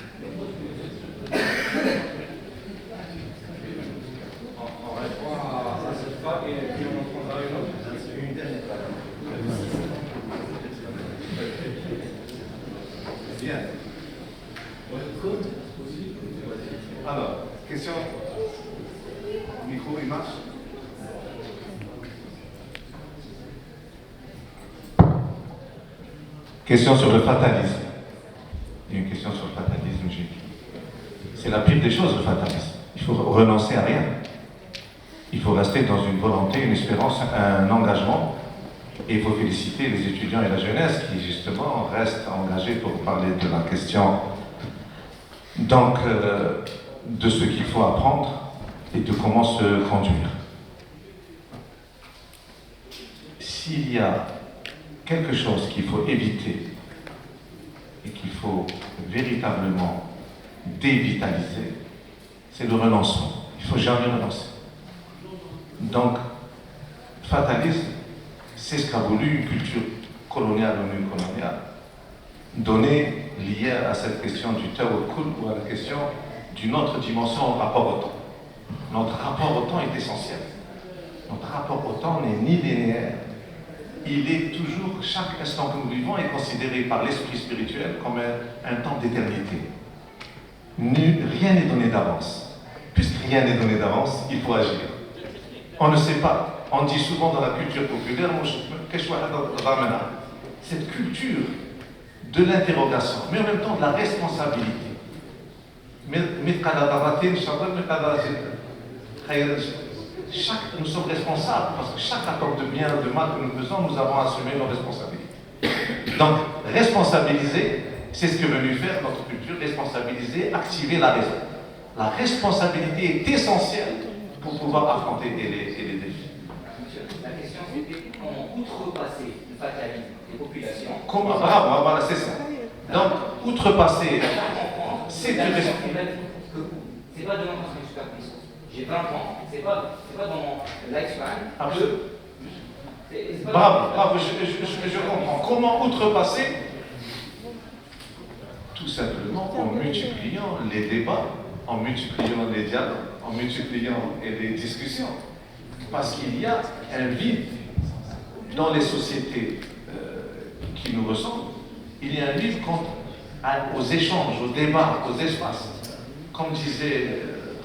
On répond à cette part et puis on en prendra une autre. Une dernière part. Bien. Alors, question. Micro, il marche? Question sur le fatalisme. Il y a une question sur le fatalisme. C'est la pire des choses, le fatalisme. Il faut renoncer à rien. Il faut rester dans une volonté, une espérance, un engagement. Et il faut féliciter les étudiants et la jeunesse qui, justement, restent engagés pour parler de la question. Donc, de ce qu'il faut apprendre et de comment se conduire. S'il y a quelque chose qu'il faut éviter et qu'il faut véritablement dévitaliser, c'est le renoncement. Il ne faut jamais renoncer. Donc, fatalisme, C'est ce qu'a voulu une culture coloniale ou non coloniale donner liée à cette question du tawakkul ou à la question d'une autre dimension au rapport au temps. Notre rapport au temps est essentiel. Notre rapport au temps n'est ni linéaire, il est toujours, chaque instant que nous vivons est considéré par l'esprit spirituel comme un temps d'éternité. Rien n'est donné d'avance. Puisque rien n'est donné d'avance, il faut agir. On ne sait pas. On dit souvent dans la culture populaire, cette culture de l'interrogation, mais en même temps de la responsabilité. Nous sommes responsables parce que chaque accord de bien ou de mal que nous faisons, nous avons assumé nos responsabilités. Donc, responsabiliser, c'est ce que veut nous faire notre culture, responsabiliser, activer la raison. La responsabilité est essentielle pour pouvoir affronter les défis. La question c'était comment outrepasser le fatalisme des populations. Comment, voilà, c'est ça. Donc, outrepasser, c'est une responsabilité. C'est pas de mon conseil superpuissance. J'ai 20 ans, c'est pas dans mon lifespan. Absolument. Bravo, je comprends. Comment outrepasser? Tout simplement en multipliant les débats, en multipliant les dialogues, en multipliant les discussions. Parce qu'il y a un vide dans les sociétés qui nous ressemblent. Il y a un vide aux échanges, aux débats, aux espaces. Comme disait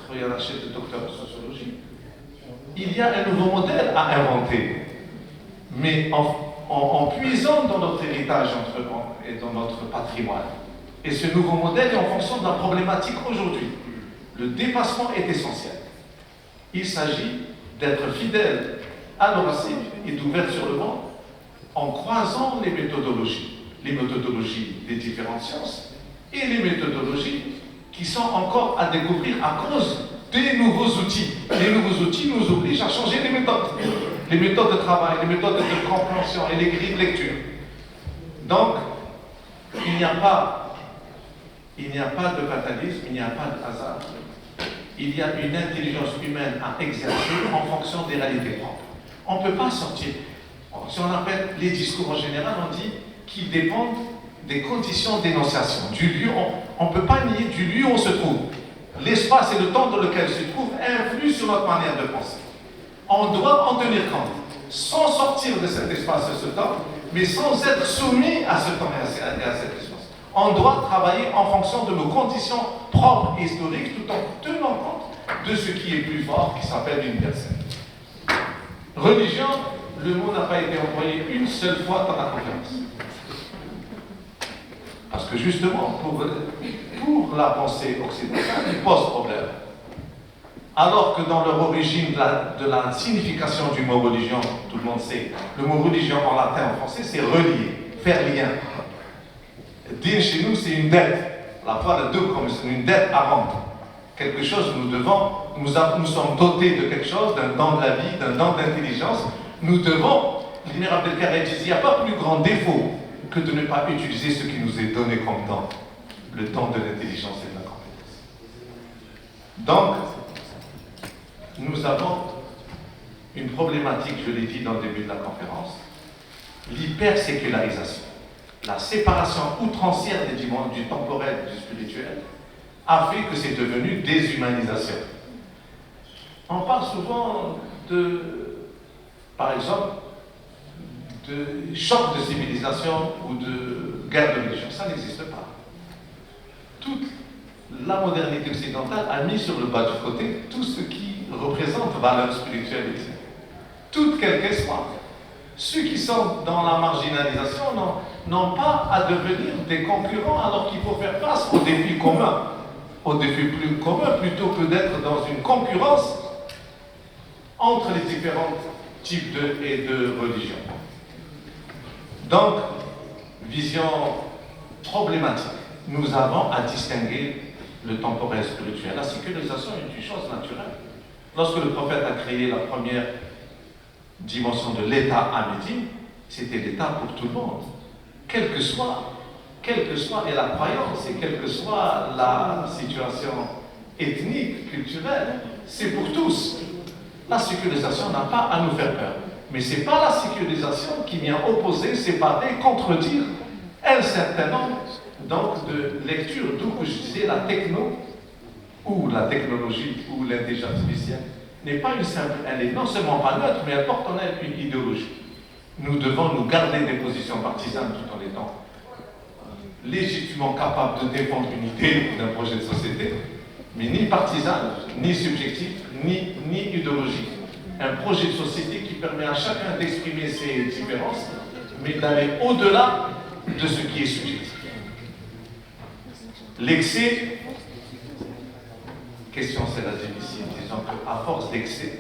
le docteur de sociologie, il y a un nouveau modèle à inventer. Mais en puisant dans notre héritage et dans notre patrimoine. Et ce nouveau modèle est en fonction de la problématique aujourd'hui. Le dépassement est essentiel. Il s'agit d'être fidèle à nos racines et d'ouvert sur le monde en croisant les méthodologies des différentes sciences et les méthodologies qui sont encore à découvrir à cause des nouveaux outils. Les nouveaux outils nous obligent à changer les méthodes de travail, les méthodes de compréhension et les grilles de lecture. Donc, il n'y a pas de fatalisme, il n'y a pas de hasard. Il y a une intelligence humaine à exercer en fonction des réalités propres. On ne peut pas sortir. Si on appelle les discours en général, on dit qu'ils dépendent des conditions d'énonciation, du lieu. On ne peut pas nier du lieu où on se trouve. L'espace et le temps dans lequel on se trouve influent sur notre manière de penser. On doit en tenir compte, sans sortir de cet espace et ce temps, mais sans être soumis à ce temps et à cet espace. On doit travailler en fonction de nos conditions propres et historiques, tout en tenant compte de ce qui est plus fort, qui s'appelle universel. Religion, le mot n'a pas été employé une seule fois dans la conférence. Parce que justement, pour la pensée occidentale, il pose problème. Alors que dans leur origine de la signification du mot religion, tout le monde sait, le mot religion en latin, en français, c'est relier, faire lien. Din chez nous, c'est une dette. La foi de deux, comme c'est une dette à rendre. Quelque chose, nous sommes dotés de quelque chose, d'un don de la vie, d'un don d'intelligence. Nous devons, l'Imam Abdelkader dit, il n'y a pas plus grand défaut que de ne pas utiliser ce qui nous est donné comme don, le don de l'intelligence et de la compétence. Donc, nous avons une problématique, je l'ai dit dans le début de la conférence, l'hypersécularisation. La séparation outrancière du temporel et du spirituel a fait que c'est devenu déshumanisation. On parle souvent par exemple, de choc de civilisation ou de guerre de religion. Ça n'existe pas. Toute la modernité occidentale a mis sur le bas du côté tout ce qui représente valeur spirituelle, toute quelle qu'elle soit. Ceux qui sont dans la marginalisation n'ont pas à devenir des concurrents alors qu'il faut faire face aux défis communs, aux défis plus communs, plutôt que d'être dans une concurrence entre les différents types de religions. Donc, vision problématique. Nous avons à distinguer le temporel spirituel. La sécularisation est une chose naturelle. Lorsque le prophète a créé la première dimension de l'État à Médine, c'était l'État pour tout le monde. Quelle que soit la croyance et quelle que soit la situation ethnique, culturelle, c'est pour tous. La sécularisation n'a pas à nous faire peur. Mais ce n'est pas la sécularisation qui vient opposer, séparer, contredire un certain nombre donc, de lectures, d'où je disais la techno, ou la technologie, ou l'intelligence artificielle, n'est pas une simple, elle est non seulement pas neutre, mais elle porte en elle une idéologie. Nous devons nous garder des positions partisanes tout en étant légitimement capables de défendre une idée d'un projet de société, mais ni partisane, ni subjectif, ni idéologique. Un projet de société qui permet à chacun d'exprimer ses différences, mais d'aller au-delà de ce qui est subjectif. L'excès, question celle-là difficile, disons qu'à force d'excès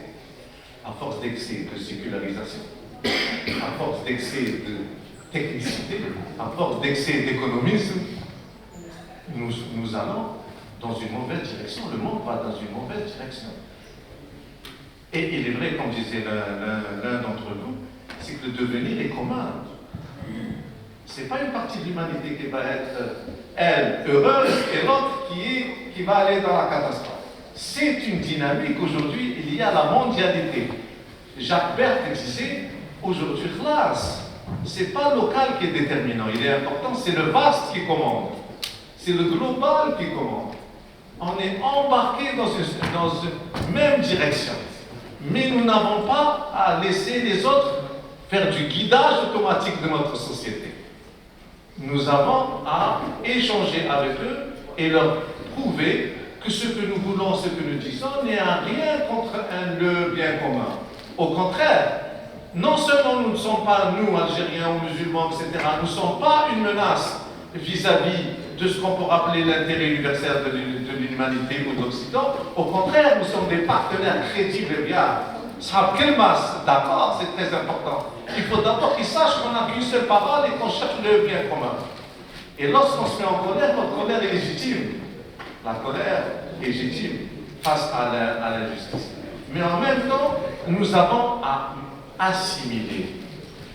de sécularisation, à force d'excès de technicité, à force d'excès d'économisme, nous allons dans une mauvaise direction. Le monde va dans une mauvaise direction. Et il est vrai, comme disait l'un d'entre vous, c'est que le devenir est commun. Ce n'est pas une partie de l'humanité qui va être, elle, heureuse, et l'autre qui va aller dans la catastrophe. C'est une dynamique. Aujourd'hui, il y a la mondialité. Jacques Berthe disait, aujourd'hui, classe, ce n'est pas le local qui est déterminant. Il est important, c'est le vaste qui commande. C'est le global qui commande. On est embarqué dans une même direction. Mais nous n'avons pas à laisser les autres faire du guidage automatique de notre société. Nous avons à échanger avec eux et leur prouver que ce que nous voulons, ce que nous disons, n'est à rien contre le bien commun. Au contraire, non seulement nous ne sommes pas, nous, Algériens ou musulmans, etc., nous ne sommes pas une menace vis-à-vis de ce qu'on peut appeler l'intérêt universel de l'humanité ou de l'Occident. Au contraire, nous sommes des partenaires crédibles et viables. D'accord, c'est très important. Il faut d'abord qu'ils sachent qu'on n'a qu'une seule parole et qu'on cherche le bien commun. Et lorsqu'on se met en colère, notre colère est légitime. La colère est légitime face à l'injustice. Mais en même temps, nous avons à assimiler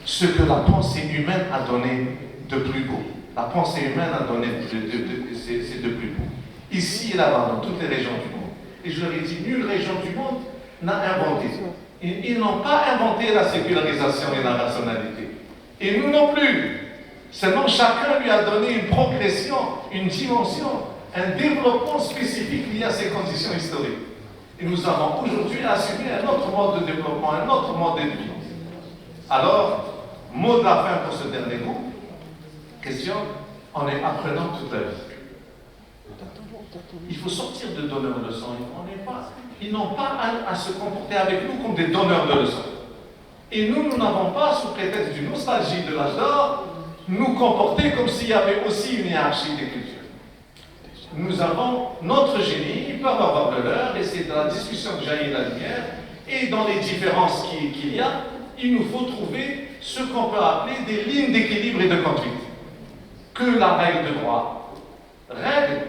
ce que la pensée humaine a donné de plus beau. La pensée humaine a donné c'est de plus beau. Ici et là-bas, dans toutes les régions du monde. Et je leur ai dit, nulle région du monde n'a inventé. Ils n'ont pas inventé la sécularisation et la rationalité. Et nous non plus. Seulement chacun lui a donné une progression, une dimension, un développement spécifique lié à ces conditions historiques. Et nous avons aujourd'hui assumé un autre mode de développement, un autre mode de vie. Alors, mot de la fin pour ce dernier groupe. Question, on est apprenant toute la vie. Il faut sortir de donneurs de leçons. Ils n'ont pas à se comporter avec nous comme des donneurs de leçons. Et nous n'avons pas, sous prétexte d'une nostalgie de l'âge d'or, nous comporter comme s'il y avait aussi une hiérarchie des cultures. Nous avons notre génie, ils peuvent avoir de l'heure, et c'est dans la discussion que jaillit la lumière, et dans les différences qu'il y a, il nous faut trouver ce qu'on peut appeler des lignes d'équilibre et de conduite. Que la règle de droit règle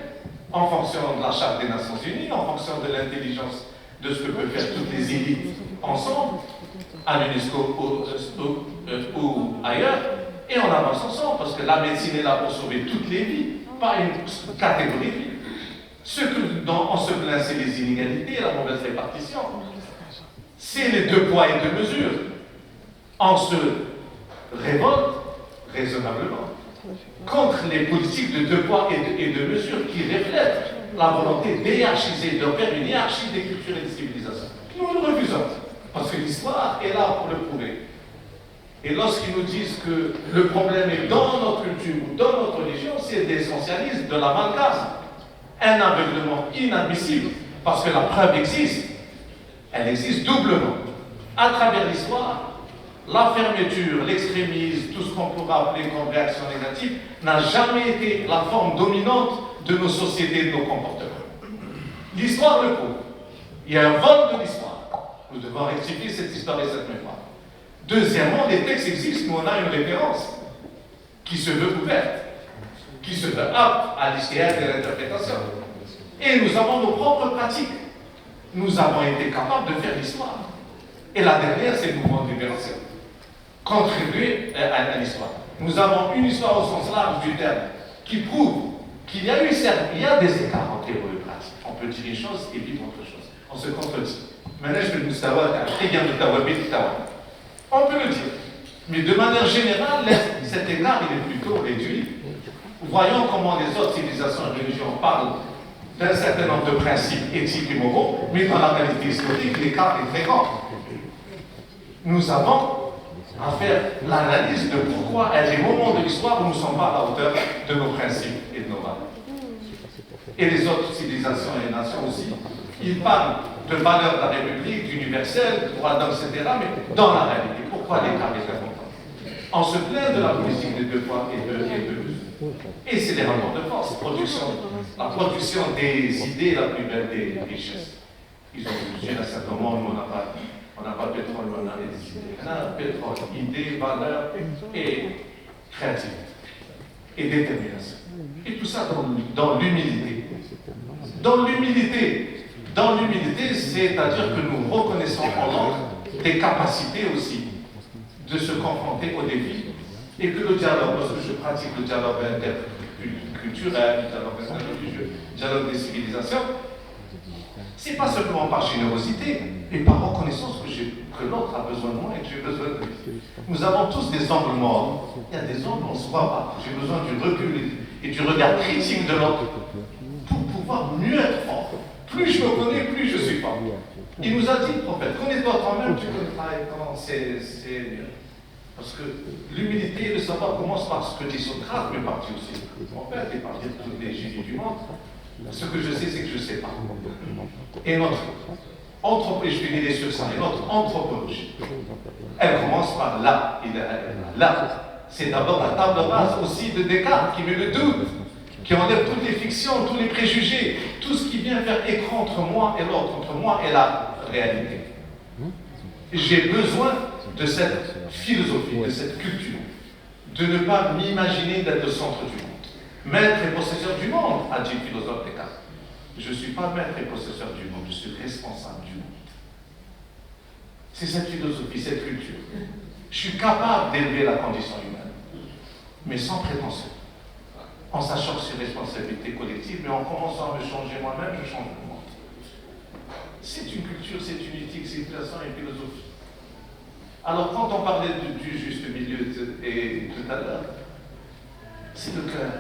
en fonction de la Charte des Nations Unies, en fonction de l'intelligence de ce que peuvent faire toutes les élites ensemble, à l'UNESCO ou ailleurs, et on avance ensemble, parce que la médecine est là pour sauver toutes les vies, pas une catégorie de vie. Ce dont on se plaint, c'est les inégalités, la mauvaise répartition. C'est les deux poids et deux mesures. On se révolte raisonnablement contre les politiques de deux poids et deux mesures qui reflètent la volonté d'éhiarchiser, de faire une hiérarchie des cultures et des civilisations. Nous le refusons, parce que l'histoire est là pour le prouver. Et lorsqu'ils nous disent que le problème est dans notre culture ou dans notre religion, c'est l'essentialisme, de l'amalgame. Un aveuglement inadmissible, parce que la preuve existe. Elle existe doublement. À travers l'histoire, la fermeture, l'extrémisme, tout ce qu'on pourrait appeler comme réaction négative, n'a jamais été la forme dominante de nos sociétés et de nos comportements. L'histoire le prouve. Il y a un vol de l'histoire. Nous devons rectifier cette histoire et cette mémoire. Deuxièmement, les textes existent, mais on a une référence qui se veut ouverte, qui se veut apte à l'histoire et à l'interprétation. Et nous avons nos propres pratiques. Nous avons été capables de faire l'histoire. Et la dernière, c'est le mouvement de libération. Contribuer à l'histoire. Nous avons une histoire au sens large du terme qui prouve qu'il y a eu des écarts en théorie et pratique. On peut dire une chose et vivre autre chose. On se contredit. Maintenant, je vais nous savoir, On peut le dire. Mais de manière générale, cet écart, il est plutôt réduit. Voyons comment les autres civilisations et religions parlent d'un certain nombre de principes éthiques et moraux, mais dans la réalité historique, l'écart est très grand. Nous avons à faire l'analyse de pourquoi, à des moments de l'histoire, nous ne sommes pas à la hauteur de nos principes et de nos valeurs. Et les autres civilisations et nations aussi, ils parlent de valeurs de la République, d'universel, de droit d'homme, etc., mais dans la réalité, pourquoi l'écart est important? On se plaint de la politique des deux poids et deux mesures. Et c'est les rapports de force, la production des idées la plus belle des richesses. Ils ont jugé à certains moments où on n'a pas de pétrole, mais on a des idées. On a pétrole, idées, valeurs et créativité et détermination. Et tout ça dans l'humilité. Dans l'humilité, c'est-à-dire que nous reconnaissons en l'autre des capacités aussi de se confronter aux défis et que le dialogue, parce que je pratique le dialogue interculturel, le dialogue interreligieux, le dialogue des civilisations, c'est pas simplement par générosité, mais par reconnaissance que l'autre a besoin de moi et que j'ai besoin de lui. Nous avons tous des angles morts. Il y a des angles où on ne se voit pas. J'ai besoin du recul et du regard critique de l'autre pour pouvoir mieux être fort. Plus je me connais, plus je suis fort. Il nous a dit, le prophète, connais-toi toi-même, tu connaîtras comment c'est mieux. Parce que l'humilité et le savoir commencent par ce que dit Socrate, mais parti aussi mon père et par dire tous les génies du monde. Ce que je sais, c'est que je ne sais pas. Et notre anthropologie, je finirai sur ça, et notre anthropologie, elle commence par là. Là, c'est d'abord la table rase aussi de Descartes qui met le doute, qui enlève toutes les fictions, tous les préjugés, tout ce qui vient faire écran entre moi et l'autre, entre moi et la réalité. J'ai besoin de cette philosophie, de cette culture, de ne pas m'imaginer d'être le centre du monde. Maître et possesseur du monde, a dit le philosophe Descartes. Je ne suis pas maître et possesseur du monde, je suis responsable du monde. C'est cette philosophie, cette culture. Je suis capable d'élever la condition humaine, mais sans prétention. En sachant que c'est une responsabilité collective, mais en commençant à me changer moi-même, je change le monde. C'est une culture, c'est une éthique, c'est une façon et une philosophie. Alors quand on parlait du juste milieu et tout à l'heure, c'est le cœur.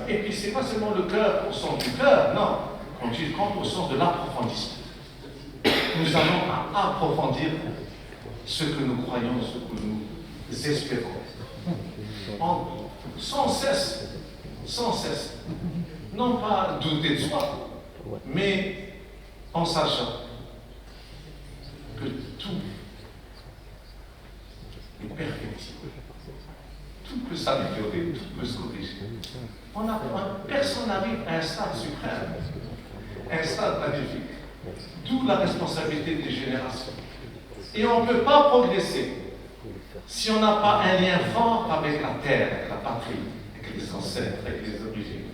Et puis c'est pas seulement le cœur au sens du cœur, non. Quand il compte au sens de l'approfondissement. Nous allons approfondir ce que nous croyons, ce que nous espérons. Sans cesse. Non pas douter de soi, mais en sachant que tout est perfectible. Tout peut s'améliorer, tout peut se corriger. Personne n'arrive à un stade suprême, un stade magnifique. D'où la responsabilité des générations. Et on ne peut pas progresser si on n'a pas un lien fort avec la terre, avec la patrie, avec les ancêtres, avec les origines.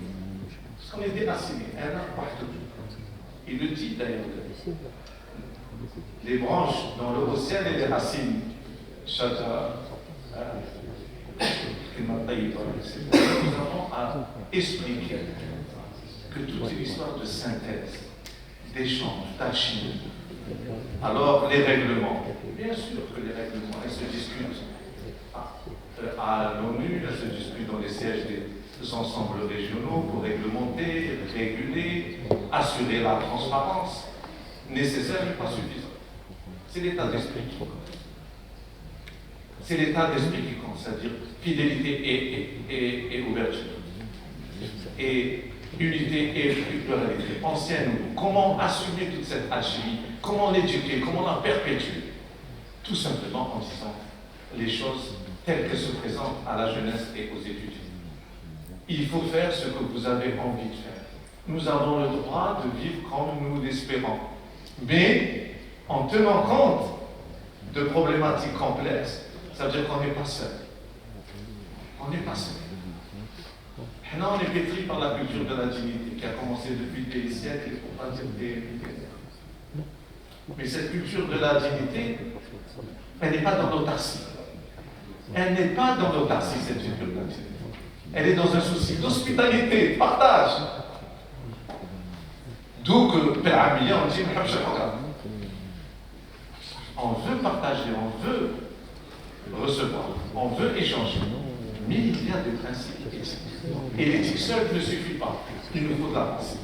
Parce qu'on est déraciné, un arbre partout. Il le dit d'ailleurs. Les branches dans le haut ciel et les racines. Nous avons à expliquer que toute une histoire de synthèse, d'échange, d'alchimie. Alors, les règlements. Bien sûr que les règlements, elles se discutent à l'ONU, elles se discutent dans les sièges des ensembles régionaux pour réglementer, réguler, assurer la transparence nécessaire mais pas suffisante. C'est l'état d'esprit qui compte. C'est l'état d'esprit qui compte, c'est-à-dire fidélité et ouverture. Et unité et pluralité. Enseigne-nous comment assumer toute cette alchimie, comment l'éduquer, comment la perpétuer. Tout simplement en disant les choses telles qu'elles se présentent à la jeunesse et aux étudiants. Il faut faire ce que vous avez envie de faire. Nous avons le droit de vivre comme nous l'espérons, mais en tenant compte de problématiques complexes. Ça veut dire qu'on n'est pas seul. On n'est pas seul. Maintenant, on est pétri par la culture de la dignité qui a commencé depuis des siècles, pour pas dire des millénaires. Mais cette culture de la dignité, elle n'est pas dans l'autarcie. Elle n'est pas dans l'autarcie, cette culture de la dignité. Elle est dans un souci d'hospitalité, de partage. D'où que Père Amilien, on dit, on veut partager, on veut recevoir, on veut échanger. Mais il y a des principes éthiques. Et l'éthique seule ne suffit pas. Il nous faut de la pensée.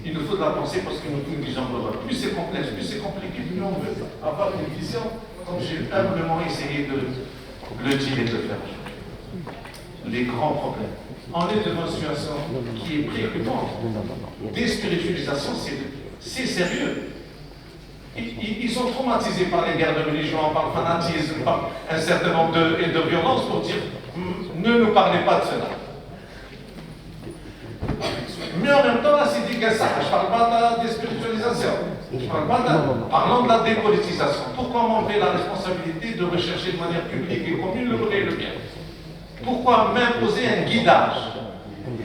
Il nous faut de la pensée parce que nous disons que plus c'est complexe, plus c'est compliqué, plus on veut avoir une vision, comme j'ai humblement essayé de le dire et de le faire. Les grands problèmes. On est devant une situation qui est préoccupante. Déspiritualisation, c'est sérieux. Ils sont traumatisés par les guerres de religion, par le fanatisme, par un certain nombre de violences pour dire ne nous parlez pas de cela. Mais en même temps, là, c'est dit que ça. Je ne parle pas de la déspiritualisation. Je parle pas de... Parlons de la dépolitisation. Pourquoi m'enlever la responsabilité de rechercher de manière publique et commune le vrai et le bien? Pourquoi m'imposer un guidage,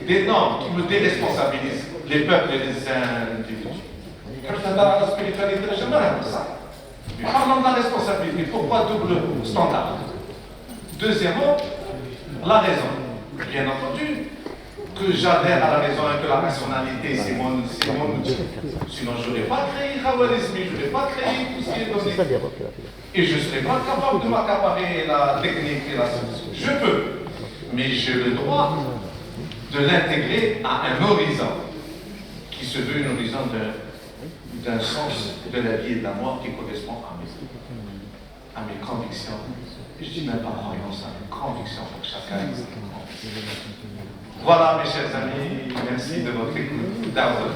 des normes qui me déresponsabilisent les peuples et les individus? La spiritualité, je n'aime ça. Mais parlons de la responsabilité. Pourquoi double standard? Deuxièmement, la raison. Bien entendu, que j'adhère à la raison et que la rationalité, c'est mon outil. Sinon, je n'aurais pas créé Khawarizmi, je n'aurais pas créé tout ce qui est donné. Et je ne serais pas capable de m'accaparer la technique et la solution. Je peux, mais j'ai le droit de l'intégrer à un horizon qui se veut un horizon d'un sens de la vie et de la mort qui correspond à mes convictions. Je dis même pas croyance, à mes convictions pour que chacun ait ses convictions. Voilà, mes chers amis, merci de votre écoute, dans votre